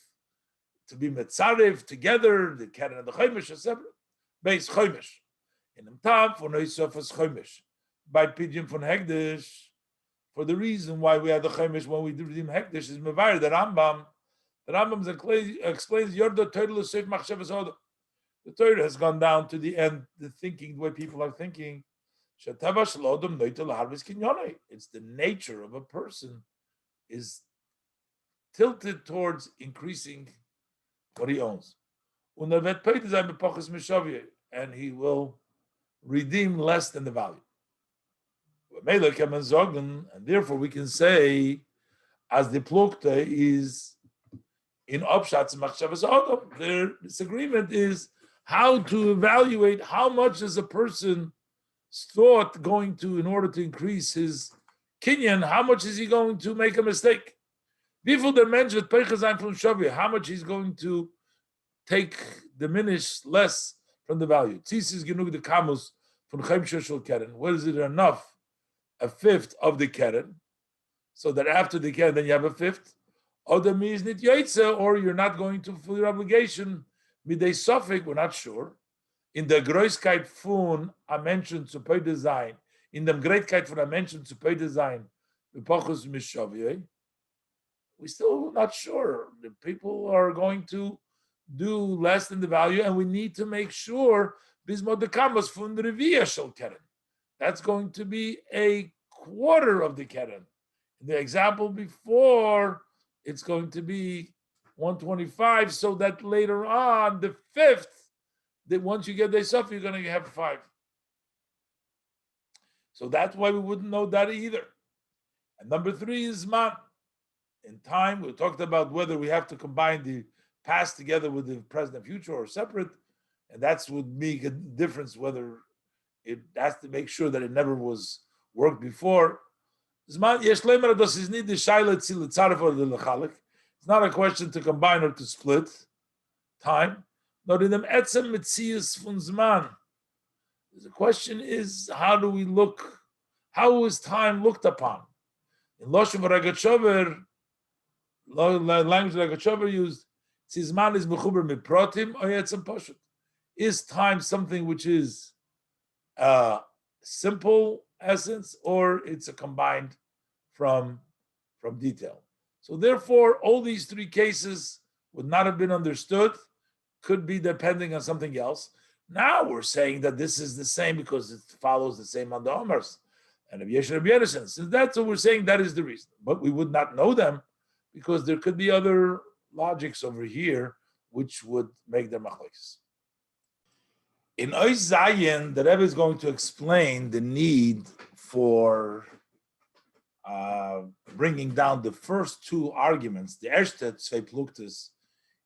to be metzarev together. The Keren and the Chaimish are separate. Base Chaimish. In the top for Neusofas Chaimish. By Pidgin von Hegdish, for the reason why we had the Chaimish when we did Hegdish is Mevar, the Rambam. The Rambam explains Yorda Torah Seif Machshavas Odom. The Torah has gone down to the end, the thinking, the way people are thinking. It's the nature of a person is tilted towards increasing what he owns. And he will redeem less than the value. And therefore we can say, as the plukta is in Opshatz Machshavas Odom, their disagreement is how to evaluate how much is a person's thought going to, in order to increase his kinyan, how much is he going to make a mistake? How much he's going to diminish less from the value. What is it enough? A fifth of the keren, so that after the keren, then you have a fifth. Or you're not going to fulfill your obligation. Midday suffix, we're not sure. In the Groiskeit fun, I mentioned to pay design. In the Greatkeit fun, I mentioned to pay design. We're still not sure. The people are going to do less than the value, and we need to make sure that's going to be a quarter of the keren. In the example before, it's going to be 125, so that later on, the fifth, that once you get the stuff, you're going to have 5. So that's why we wouldn't know that either. And number 3 is man. In time, we talked about whether we have to combine the past together with the present and future or separate, and that's would make a difference whether it has to make sure that it never was worked before. It's not a question to combine or to split time. The question is, how do we look? How is time looked upon? In Loshem Ragachover, language Ragachover used, Tzizman is mechuber miprotim or yetzem poshut. Is time something which is simple essence, or it's a combined from detail? So therefore, all these 3 cases would not have been understood could be depending on something else. Now we're saying that this is the same because it follows the same on the Omars and Rabbi Yeshua Rabbi Yedison. So that's what we're saying. That is the reason. But we would not know them because there could be other logics over here which would make them machlokes. In Ois Zayin, the Rebbe is going to explain the need for bringing down the first two arguments, the erste zwei Pluktes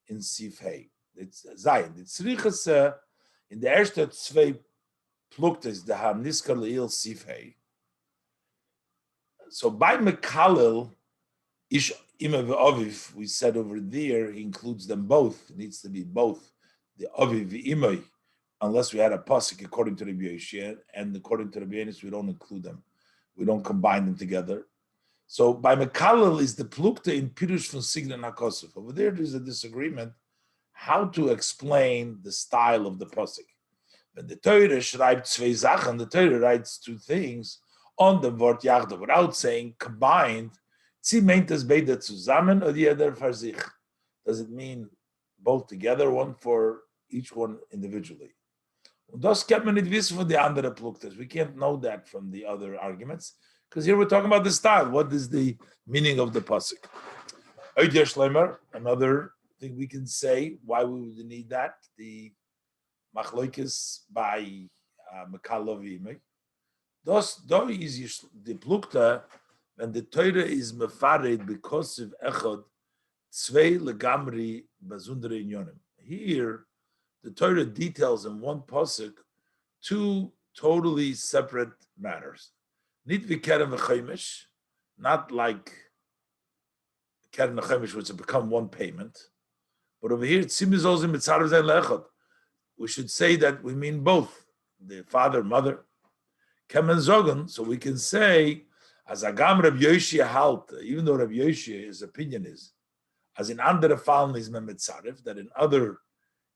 in Sifhei. It's Zayin. It's Riches in the erste zwei Pluktes, the Hamniskar Leil Sifhei. So by Mekalil, Ish Ima Aviv, we said over there, he includes them both. It needs to be both the Aviv Imay, unless we had a pasuk according to Rabbi Yoshia, and according to Rabbi Yonis, we don't include them. We don't combine them together. So by Mekalil is the plukta in Pirush from Signa Nakosov. Over there's a disagreement how to explain the style of the pasuk. When the Torah schreibt zwei Sachen, the Torah writes two things on the word Yachda without saying combined. Sie meint es beide zusammen oder jeder für sich? Does it mean both together, one for each one individually? Und das kann man nicht wissen von den anderen Pluktes. We can't know that from the other arguments, because here we're talking about the style. What is the meaning of the pasuk? Oidya Shleimer, another thing we can say why we would need that, the machloikis by Mekalovi. Das da is the plukta when the Torah is mefared because of echad zwei legamri bazundre inyonim. Here, the Torah details in one pasuk two totally separate matters. Nit v'kerem v'chaimish, not like kerem v'chaimish, which has become one payment, but over here tzimizos mitzarev zayin leechad. We should say that we mean both, the father, mother. Kemen zogen, so we can say, as agam Rabbi Yoshia halt, even though Rabbi Yoshia, his opinion is, as in andere Fallen is memetzaref, that in other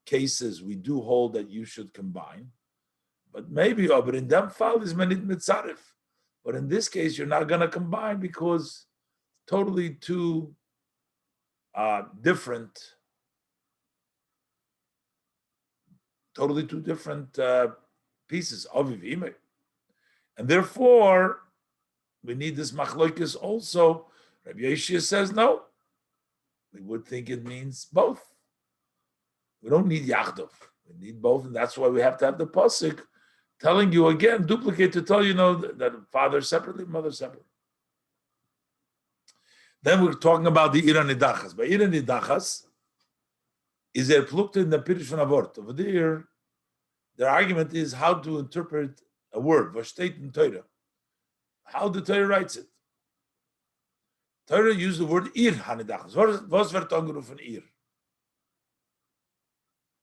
cases we do hold that you should combine, but maybe, but in them fall is menit mitzaref. But in this case, you're not going to combine because totally two different pieces of Ivime. And therefore, we need this machloikis also. Rabbi Yeshua says no. We would think it means both. We don't need Yachdov. We need both, and that's why we have to have the pasuk telling you again, duplicate to tell you that father separately, mother separately. Then we're talking about the Ira Nidachas. By Ira Nidachas, is there plukta in the Pirush von Avort? Over there, their argument is how to interpret a word, Vashteit in Torah. How the Torah writes it. Torah used the word Ir Hanidachas. Was wird angerufen Ir?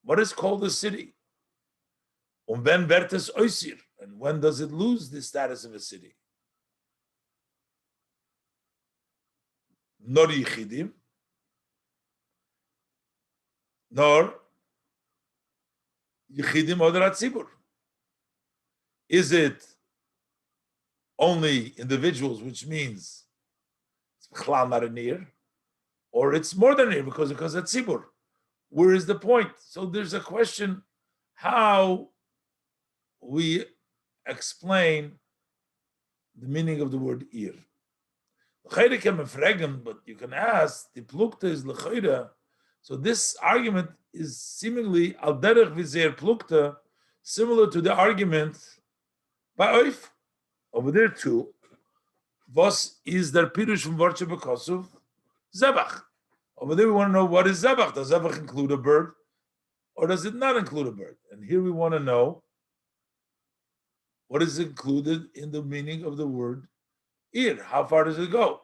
What is called a city? Und when wird es oisir? And when does it lose the status of a city? Nor yichidim, nor yichidim oder atzibur. Is it only individuals, which means it's b'chlal not an ir, or it's more than an ir because it's tzibur? Where is the point? So there's a question how we explain the meaning of the word ir. But you can ask, the plukta is l'chayra. So this argument is seemingly al derech v'zer plukta, similar to the argument by Oif. Over there too, was is der pirush from Vorche Bekosov? Zebach. Over there we want to know what is Zebach. Does Zebach include a bird? Or does it not include a bird? And here we want to know what is included in the meaning of the word Ir. How far does it go?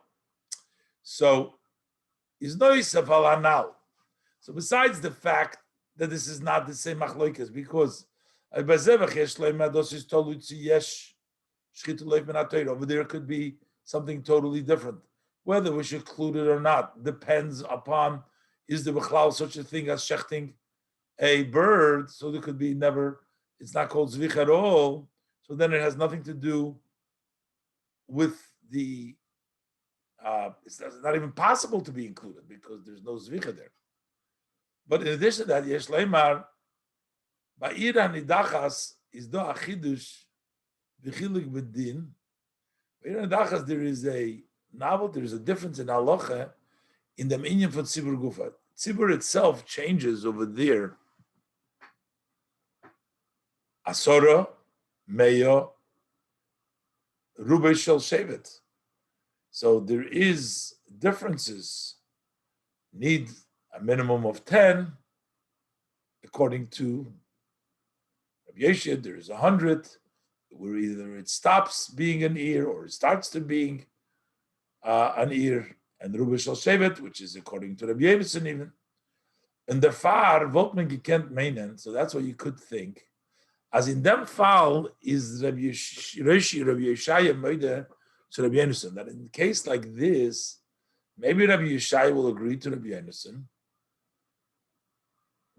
So, is no Yisafal Anal. So besides the fact that this is not the same machloikas, because over there could be something totally different. Whether we should include it or not depends upon, is there b'chlal such a thing as shechting a bird? So there could be never, it's not called zvich at all. So then it has nothing to do with the, it's not even possible to be included because there's no zvicha there. But in addition to that, Yesh Leimar, Ba'ir HaNidachas is do Achidush, V'chilik B'din. Ba'ir HaNidachas, there is a novel, there is a difference in halacha in the minyan for Tzibur Gufa. Tzibur itself changes over there. Asora, Meyo, Rubei Shel Shevet. So there is differences. Need a minimum of 10. According to Rabbi Yeshua, there is 100, where either it stops being an ear or it starts to being an ear. And Rubei Shel Shevet, which is according to Rabbi Yeshua even. And the far, Voltman gekent meinen, so that's what you could think. As in them fall is Rabbi Yeshaya Moide to Rabbi Yonason, that in a case like this, maybe Rabbi Yeshaya will agree to Rabbi Yonason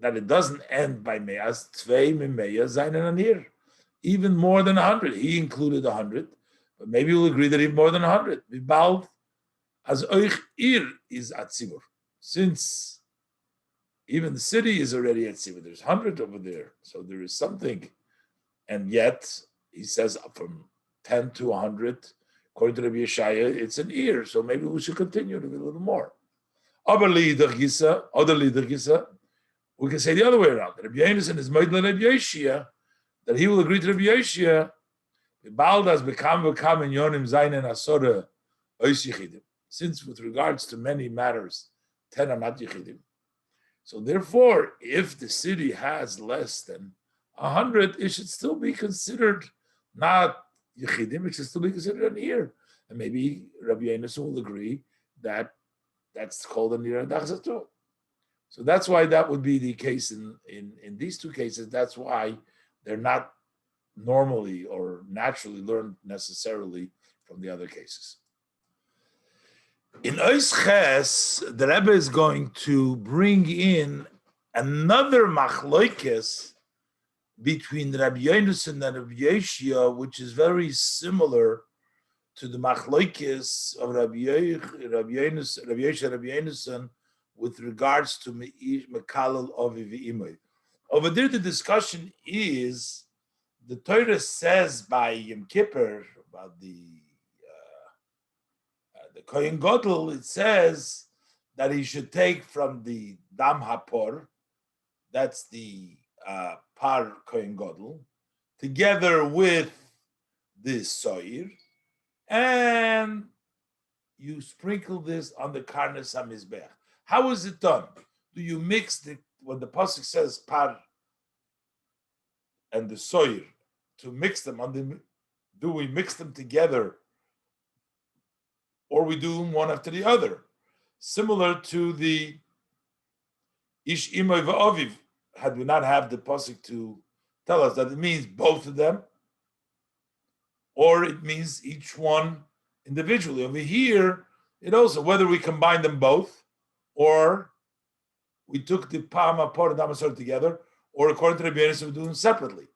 that it doesn't end by Me'as, Tvei Me'meya Zainen Anir, even more than 100. He included 100, but maybe we'll agree that even more than 100. Vibald, as Oich Ir is Atzibur. Since even the city is already at Tzibur, there's 100 over there, so there is something. And yet, he says from 10 to 100, according to Rabbi Yeshaya, it's an ear. So maybe we should continue to be a little more. Other leader Gisa, we can say the other way around. Rabbi Yonason is Moedle Rabbi Yeshia, that he will agree to Rabbi Yeshia. Baldas become in Yonim Zainen Asora Ois Yechidim. Since with regards to many matters, 10 are not Yechidim. So therefore, if the city has less than 100, it should still be considered not Yechidim, it should still be considered an ear. And maybe Rabbi Yonason will agree that that's called an ear Adachza too. So that's why that would be the case in these two cases. That's why they're not normally or naturally learned necessarily from the other cases. In Ois Ches, the Rebbe is going to bring in another machloikes between Rabbi Yonason and Rabbi Yeshua, which is very similar to the machloikes of Rabbi Yeshua and Rabbi Yonason with regards to Mekalel Ovi V'imoi. Over there, the discussion is, the Torah says by Yom Kippur, about the Kohen Gadol, it says that he should take from the Dam Hapor, that's the Par Kohen Gadol, together with the Soir, and you sprinkle this on the Karnes HaMizbech. How is it done? Do you mix when the pasuk says Par and the Soir, to mix them do we mix them together, or we do them one after the other? Similar to the Ish Imoy V'Aviv, had we not have the pasuk to tell us that it means both of them, or it means each one individually. Over here, it also, whether we combine them both, or we took the Pama part and Damasor together, or according to the Rebbe Yonason, we do them separately.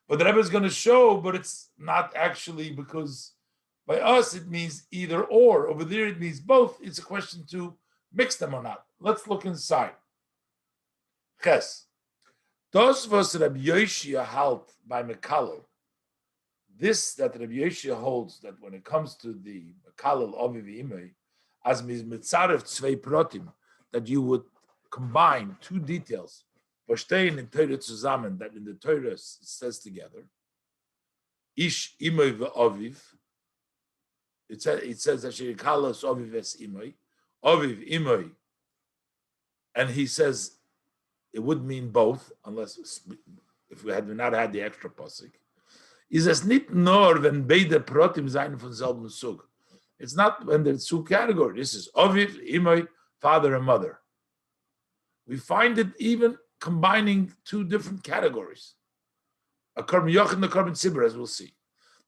But the Rebbe is going to show, but it's not actually, because by us it means either or. Over there it means both. It's a question to mix them or not. Let's look inside. Ches. Das was Rabbi Yoshia halt by Mekalel. This that Rabbi Yoshia holds, that when it comes to the Mekalel Ovi V'imei, as mitzarev tzvei protim, that you would combine two details, verstehen in Torah zusammen, that in the Torah it says together, Ish Imoi V'Oviv, it says that she kalos Oviv es Imoi, Oviv Imoi, and he says it would mean both, unless if we had not had the extra pasuk. Is es nit nor wenn beide protim sein von selben Zug. It's not when there's two categories. This is Oviv, Imoi, father and mother. We find it even combining two different categories. A Korban Yoch and a Korban Tzibur, as we'll see.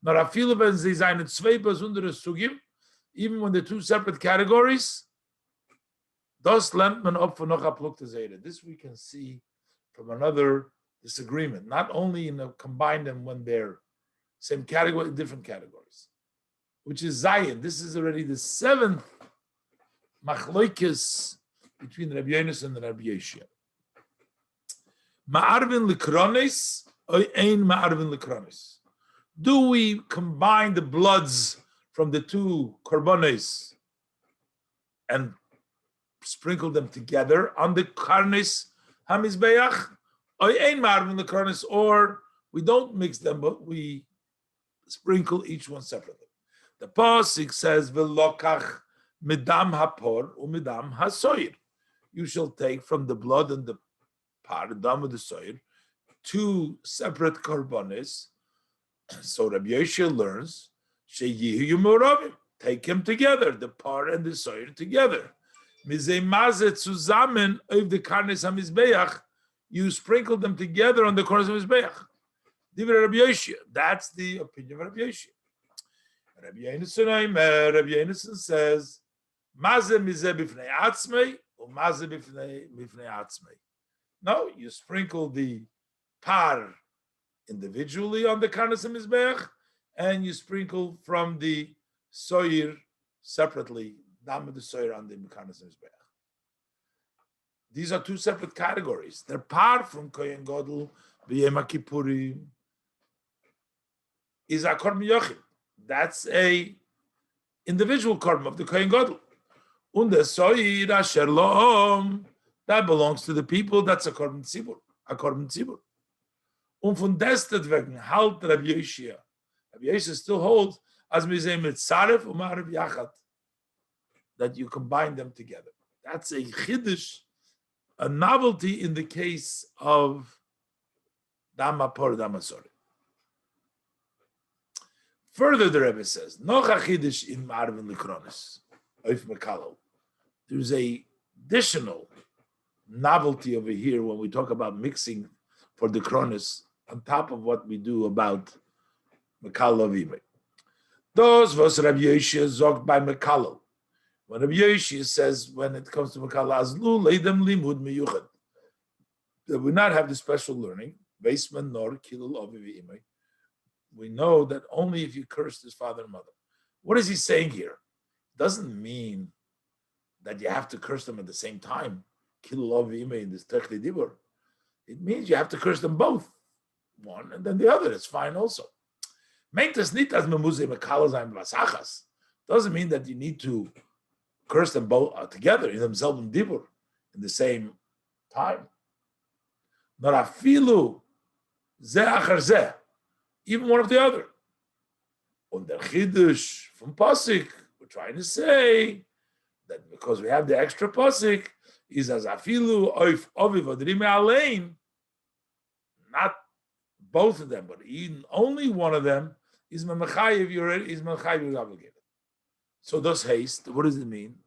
Nor a viele wenn sie seine zwei besondere Sugim, even when they're two separate categories, das lernt man up for noch a pluk to Zayda. This we can see from another disagreement. Not only in combine them when they're same category, different categories, which is Zion. This is already the seventh machloikis between Rabbi Yonason and Rabbi Yeshua. Ma'arvin likronis or ein ma'arvin likronis? Do we combine the bloods from the two korbanos and sprinkle them together on the karnis hamizbeach, or ein ma'arvin likronis, or we don't mix them, but we sprinkle each one separately? The pasuk says, "V'lokach midam hapor u'midam hasoir." You shall take from the blood and the par, the dam of the soir, two separate korbanos. So Rabbi Yeshua learns, "Sheyihu yumoravim." Take them together, the par and the soir together. Mizei mazet zusammen of the karnes hamizbeach. You sprinkle them together on the karnes hamizbeach. Divrei Rabbi Yeshua. That's the opinion of Rabbi Yeshua. Rabbi Yonason says, "Maze mizeh b'fnei atzmei u'maze b'fnei atzmei." No, you sprinkle the par individually on the karnas hamizbeach, and you sprinkle from the soir separately, dam of the soir on the karnas hamizbeach. These are two separate categories. They're par from Kohen Gadol b'Yom Kippurim is a korban yochid. That's a individual korban of the Kohen Gadol. Und the soir asher lo'om, that belongs to the people. That's a korban tzibur. A korban tzibur. Und von deswegen halt Rabbi Yeshua. Rabbi Yeshua still holds as mizeh mitzaref u'ma'ariv yachad, that you combine them together. That's a chiddush, a novelty in the case of dama por dama sori. Further, the Rebbe says, "Noch a chiddush in ma'arvin likronis oif mekalo." There's a additional novelty over here when we talk about mixing for the kronis on top of what we do about mekalo v'imei. Those was Rabbi Yeshua zogt by mekalo. When Rabbi Yeshua says, when it comes to mekalo, azlu leidem limud miyuchad, that we not have the special learning, basement nor kilul avi v'imei. We know that only if you cursed his father and mother. What is he saying here? It doesn't mean that you have to curse them at the same time. Kilul avi v'imei in this techli dibur. It means you have to curse them both, one and then the other. It's fine also. Doesn't mean that you need to curse them both together in themselves in dibur in the same time. Not afilu zeh achar zeh, even one of the other. On the chiddush from pasuk, we're trying to say that because we have the extra pasuk, is as afilu oif oviv adrime alein, not both of them, but even only one of them is mechayev. You're obligated. So thus haste. What does it mean?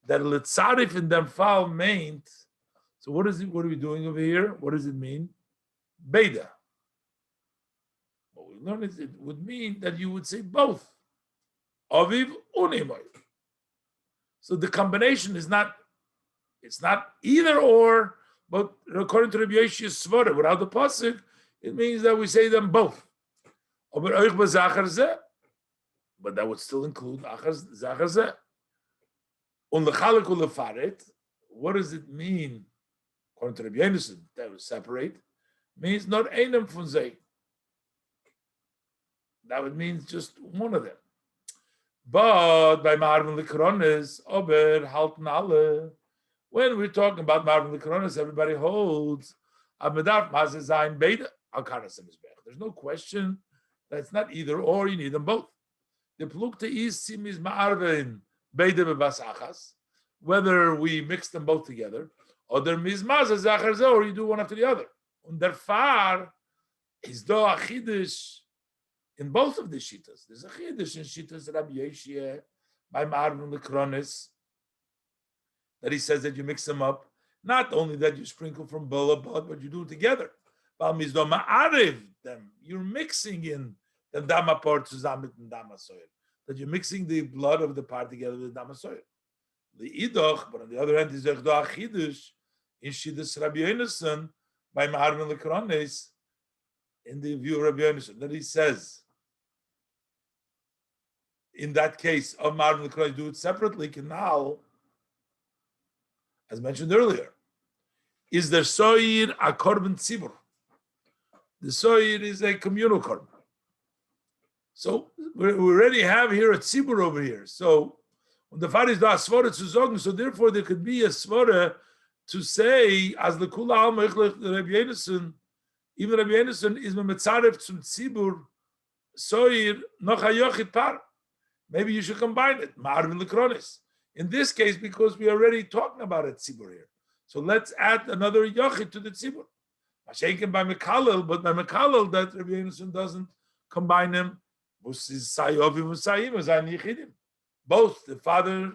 That litzarif in them fall meant. So what is it? What are we doing over here? What does it mean? Beda. What we learned is it would mean that you would say both. Aviv unimoy. So the combination is not. It's not either or, but according to Rabbi Yeshua's svara, without the pasuk, it means that we say them both. But that would still include zachar zeh. What does it mean? According to Rabbi Yonason, that would separate. Means not einem von zeh. That would mean just one of them. But by Ma'arvin Likronis, Ober halten alle. When we're talking about Ma'arvin Likronis, everybody holds Amedaf Mazezayin Beda Al Karasim Mizbech. There's no question that it's not either or, you need them both. The Plukta is Simiz Ma'arvin Beda Bebas Achas, whether we mix them both together, or there Mizmaz Zachar Zeh, or you do one after the other. Und der Far is do a Chiddush in both of the Shittas. There's a Chiddush in Shittas Rabbi Yeshua by Ma'arvin Likronis, that he says that you mix them up. Not only that you sprinkle from both, but you do it together. You're mixing in the dama part zusammen and dama soil. That you're mixing the blood of the part together with the dama soil. The idoch, but on the other hand, is echdo achidush in shidduch Rabbi Yonason by Ma'arvin Likronis in the view of Rabbi Yonason, that he says, in that case of Ma'arvin Likronis, do it separately. Canal, as mentioned earlier, is the soir a korban tzibur. The soir is a communal korban. So we already have here a tzibur over here. So when the father is da svara to zogen, so therefore there could be a svara to say as the kula alma Rabbi Yonason, even Rabbi Yonason is memetzarev zum tzibur soir noch hayochid par. Maybe you should combine it. Ma'arvin lekronis. In this case, because we are already talking about a tzibur here, so let's add another yochid to the tzibur. Mashenkin by mekalel, but by mekalel that Rabbi Yonason doesn't combine them. Both the father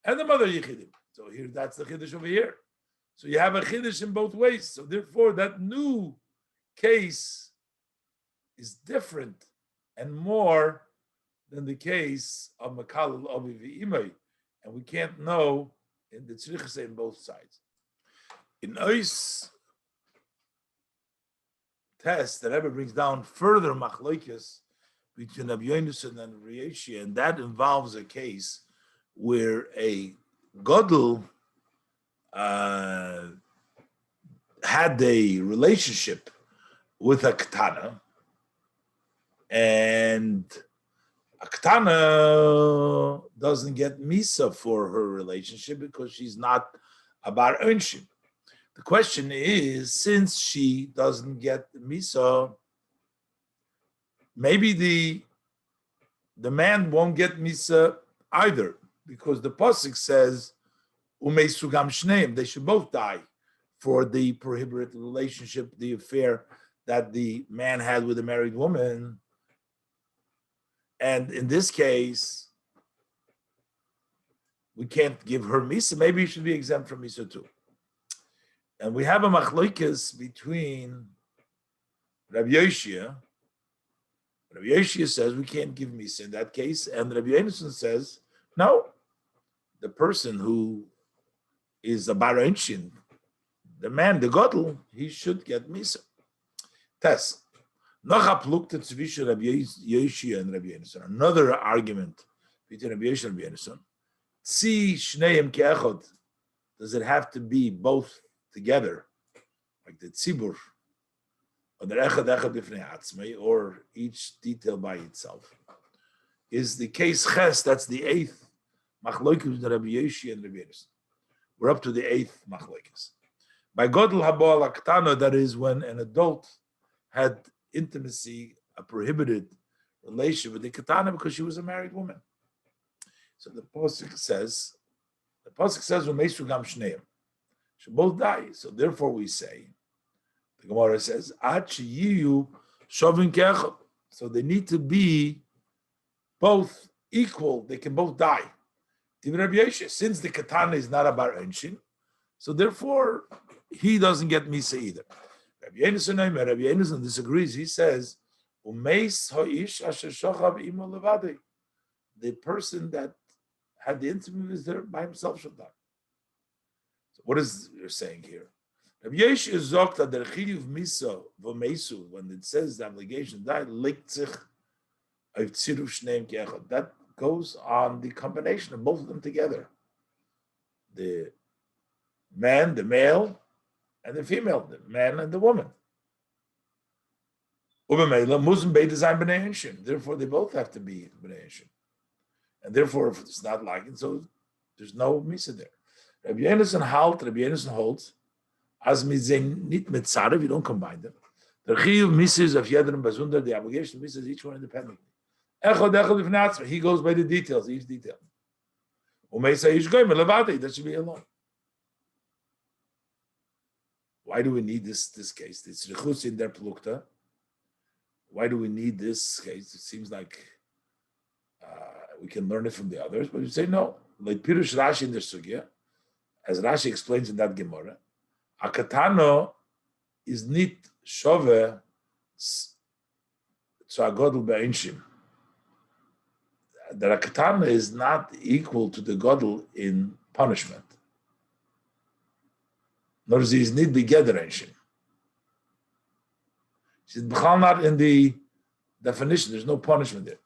and the mother yichidim. So here, that's the chiddush over here. So you have a chiddush in both ways. So therefore, that new case is different and more than the case of Makalal Avi v'Imay, and we can't know in the tzrichas in both sides. In Ois test that ever brings down further machlokes between Rabbi Yonason and Riyashia, and that involves a case where a gadol had a relationship with a ketana, and a ketana doesn't get misa for her relationship because she's not a bar onshim. The question is, since she doesn't get misa, maybe the man won't get misa either, because the pasuk says umei sugam shneim, they should both die for the prohibited relationship, the affair that the man had with a married woman. And in this case, we can't give her misa. Maybe she should be exempt from misa too. And we have a machlokes between Rabbi Yoshia. Rabbi Yoshia says we can't give misa in that case, and Rabbi Yonason says no. The person who is a bar einshin, the man, the gadol, he should get misa. Test. Noch aplukte zwischen Rabbi Yoshia and Rabbi Yonason. Another argument between Rabbi Yoshia and Rabbi Yonason. Tzi shneim ke'echad. Does it have to be both together, like the tzibur, or the echad b'fnei atzmei, or each detail by itself? Is the case ches? That's the eighth machlokes with Rabbi Yoshia and Rabbi Yonason. We're up to the eighth machlokes. By godel habo al aktana, that is when an adult had intimacy, a prohibited relation with the katana because she was a married woman. So the pasuk says, "Umesu gam shneim," should both die. So therefore, we say, the Gemara says, "Ad sheyiyu shovin ke'echad." So they need to be both equal; they can both die. Since the katana is not a bar enshin, so therefore he doesn't get misa either. Rabbi Yonason disagrees. He says, "Umeis ha'ish asher shochav imo levadei." The person that had the intimacy with her by himself should die. So what is you're saying here? Rabbi Yoshia zogt that der chiyuv misa v'meisu, when it says the obligation died, likt sich auf tziruf shneim ke'echad. That goes on the combination of both of them together. The man, the male, and the female, the man and the woman. Therefore, they both have to be b'nei enshin. And therefore, if it's not like it, so there's no misa there. Rabbi Yonason holds, as mitzain nit mitzarev, you don't combine them. The chiyuv misa is of yedrim bazundar, the obligation of misa is each one independently. He goes by the details, each detail. That should be alone. Why do we need this case? It's rechus in der plukta. Why do we need this case? It seems like we can learn it from the others, but you say no. Like Pirush Rashi in the sugya, as Rashi explains in that Gemara, a katano is nit shove to a godel be'inshim. That a katana is not equal to the godel in punishment. Nor is he need be gederenshin. She's not in the definition. There's no punishment there.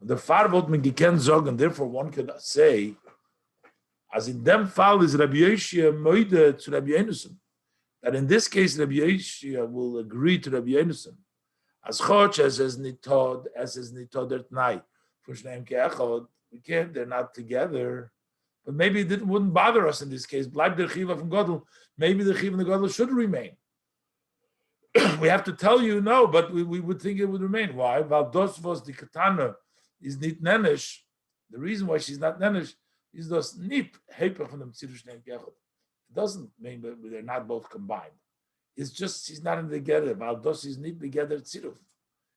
The farbot me geken zog, and therefore one could say, as in them fall is Rabbi Yoshia moide to Rabbi Yonason. that in this case Rabbi Yeshua will agree to Rabbi Yonason. As choch as is nitod at night. For shneim ke'echad, we can't. They're not together. But maybe it wouldn't bother us in this case. Bleib der chiva from Godel. Maybe the chiva and the Godel should remain. We have to tell you no, but we would think it would remain. Why? Val dos was the katana is nit nenish. The reason why she's not nenish is dos nit hepech from the tzidus shneim ke'echad. It doesn't mean that they're not both combined. It's just she's not in together. Val dos is nit together tziduf.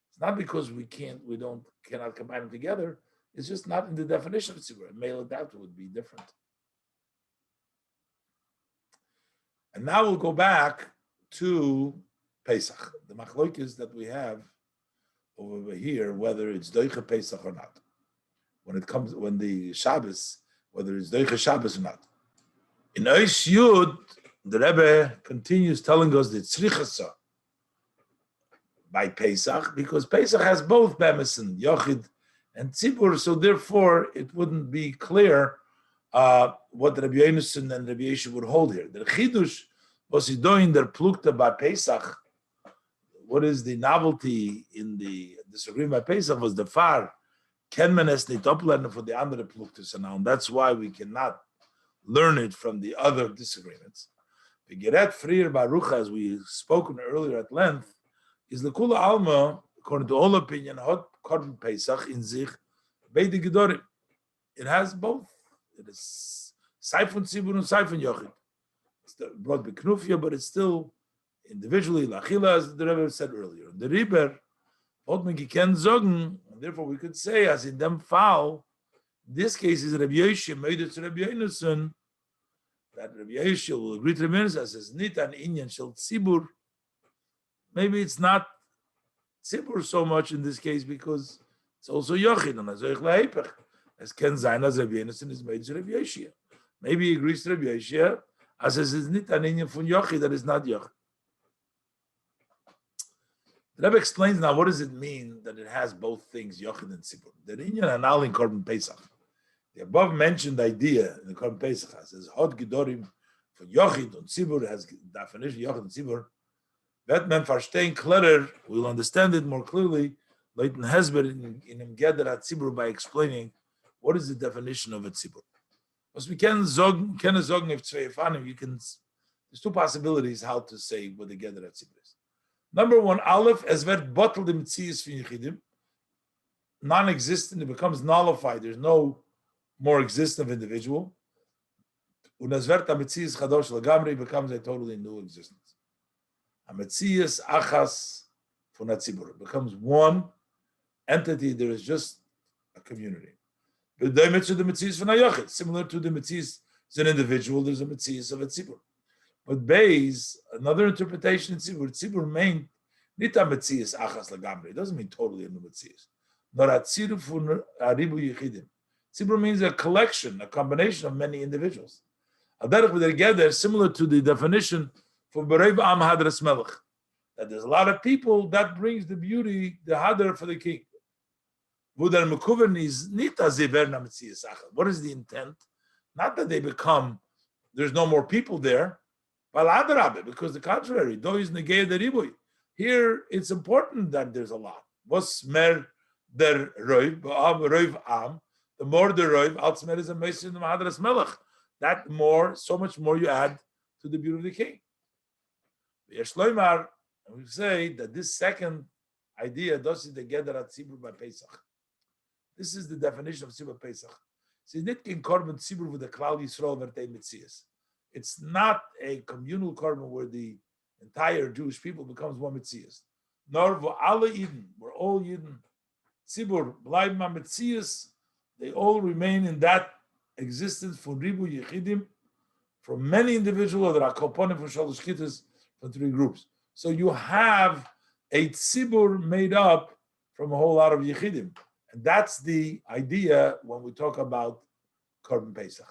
It's not because we cannot combine them together. It's just not in the definition of tzibur. Male adapter would be different. And now we'll go back to Pesach. The machlokes that we have over here, whether it's doicha Pesach or not. When the Shabbos, whether it's doicha Shabbos or not. In Ois Yud, the Rebbe continues telling us the tzrichasa by Pesach, because Pesach has both Bemis and Yochid and Tzibur, so therefore it wouldn't be clear what Rabbi Yonason and Rabbi Yeshua would hold here. The Chidush was he doing their plukta by Pesach. What is the novelty in the disagreement by Pesach was the far kenmenes nitoplan for the andere pluktas, and that's why we cannot learn it from the other disagreements. The Geret Frier Baruch, as we spoken earlier at length, is the Kula Alma, according to all opinion, hot Korban Pesach in sich beide Gedorim. It has both. It is Saifon Tzibur and Saifon Yochid. It's brought Beknufia, but it's still individually Lachila, as the Rebbe said earlier. The Riber, Otman Ken Zogen, and therefore we could say, as in them foul, this case is Rabbi Yeshua made it to Rabbi Yonason, that Rabbi Yeshua will agree to Rabbi Yonason as says Nit an Inyan Shel Tzibur. Maybe it's not Tzibur so much in this case because it's also Yochid and Azoich Lahepech. As Ken Zayin as Rabbi Yonason is made to Rabbi Yeshua. Maybe he agrees to Rabbi Yeshua as says it's Nit an Inyan from Yochid that is not Yochid. The Rebbe explains now what does it mean that it has both things, Yochid and Tzibur. The Inyan and Al in Korban Pesach. The above mentioned idea in the Korban Pesach says Hod Gedorim for Yochid and Tzibur has definition Yochid and Tzibur. That men verstehen klarer, we'll understand it more clearly. Leiten Hezber in him gather at Tzibur by explaining what is the definition of a Tzibur. Because we can zog if tzveifanim, you can. There's two possibilities how to say what the gather at Tzibur is. Number one, Aleph, as wird bottled in Metzias for Yechidim, non-existent, it becomes nullified. There's no more existence of individual. Und as wird a Metzias chadosh lagamri, becomes a totally new existence. A Metzias achas for Natzibur. It becomes one entity. There is just a community. But the Metzias for Nayochid, similar to the Metzias as an individual, there's a Metzias of a Tzibur. But Beis, another interpretation in Tzibur meant Nita Metzias achas lagamri. It doesn't mean totally a new Metzias. Nor atziru for aribu yichidim. Tzibur means a collection, a combination of many individuals. Aderech together, similar to the definition for Berev Am Hadras Melech, that there's a lot of people that brings the beauty, the Hadar for the king. Vudar Mekuven is Nita Ziverna Metzias achas. What is the intent? Not that they become, there's no more people there. Because the contrary, here it's important that there's a lot. What's mer der roiv am? The more the roiv, altsmer is a meis in the mahadras melech. That more, so much more you add to the beauty of the king. And we say that this second idea does the gather at Tzibur by Pesach. This is the definition of Tzibur Pesach. See, nitkin korban Tzibur with the Klal Yisrael vertei mitzias. It's not a communal korban where the entire Jewish people becomes one mitzias. Nor vo alle Yidden, we're all Yidden. Tzibur bleiben ma mitzias. They all remain in that existence for ribu yechidim, from many individuals that are koponim for shalosh kittas, from three groups. So you have a tzibur made up from a whole lot of yechidim, and that's the idea when we talk about korban Pesach.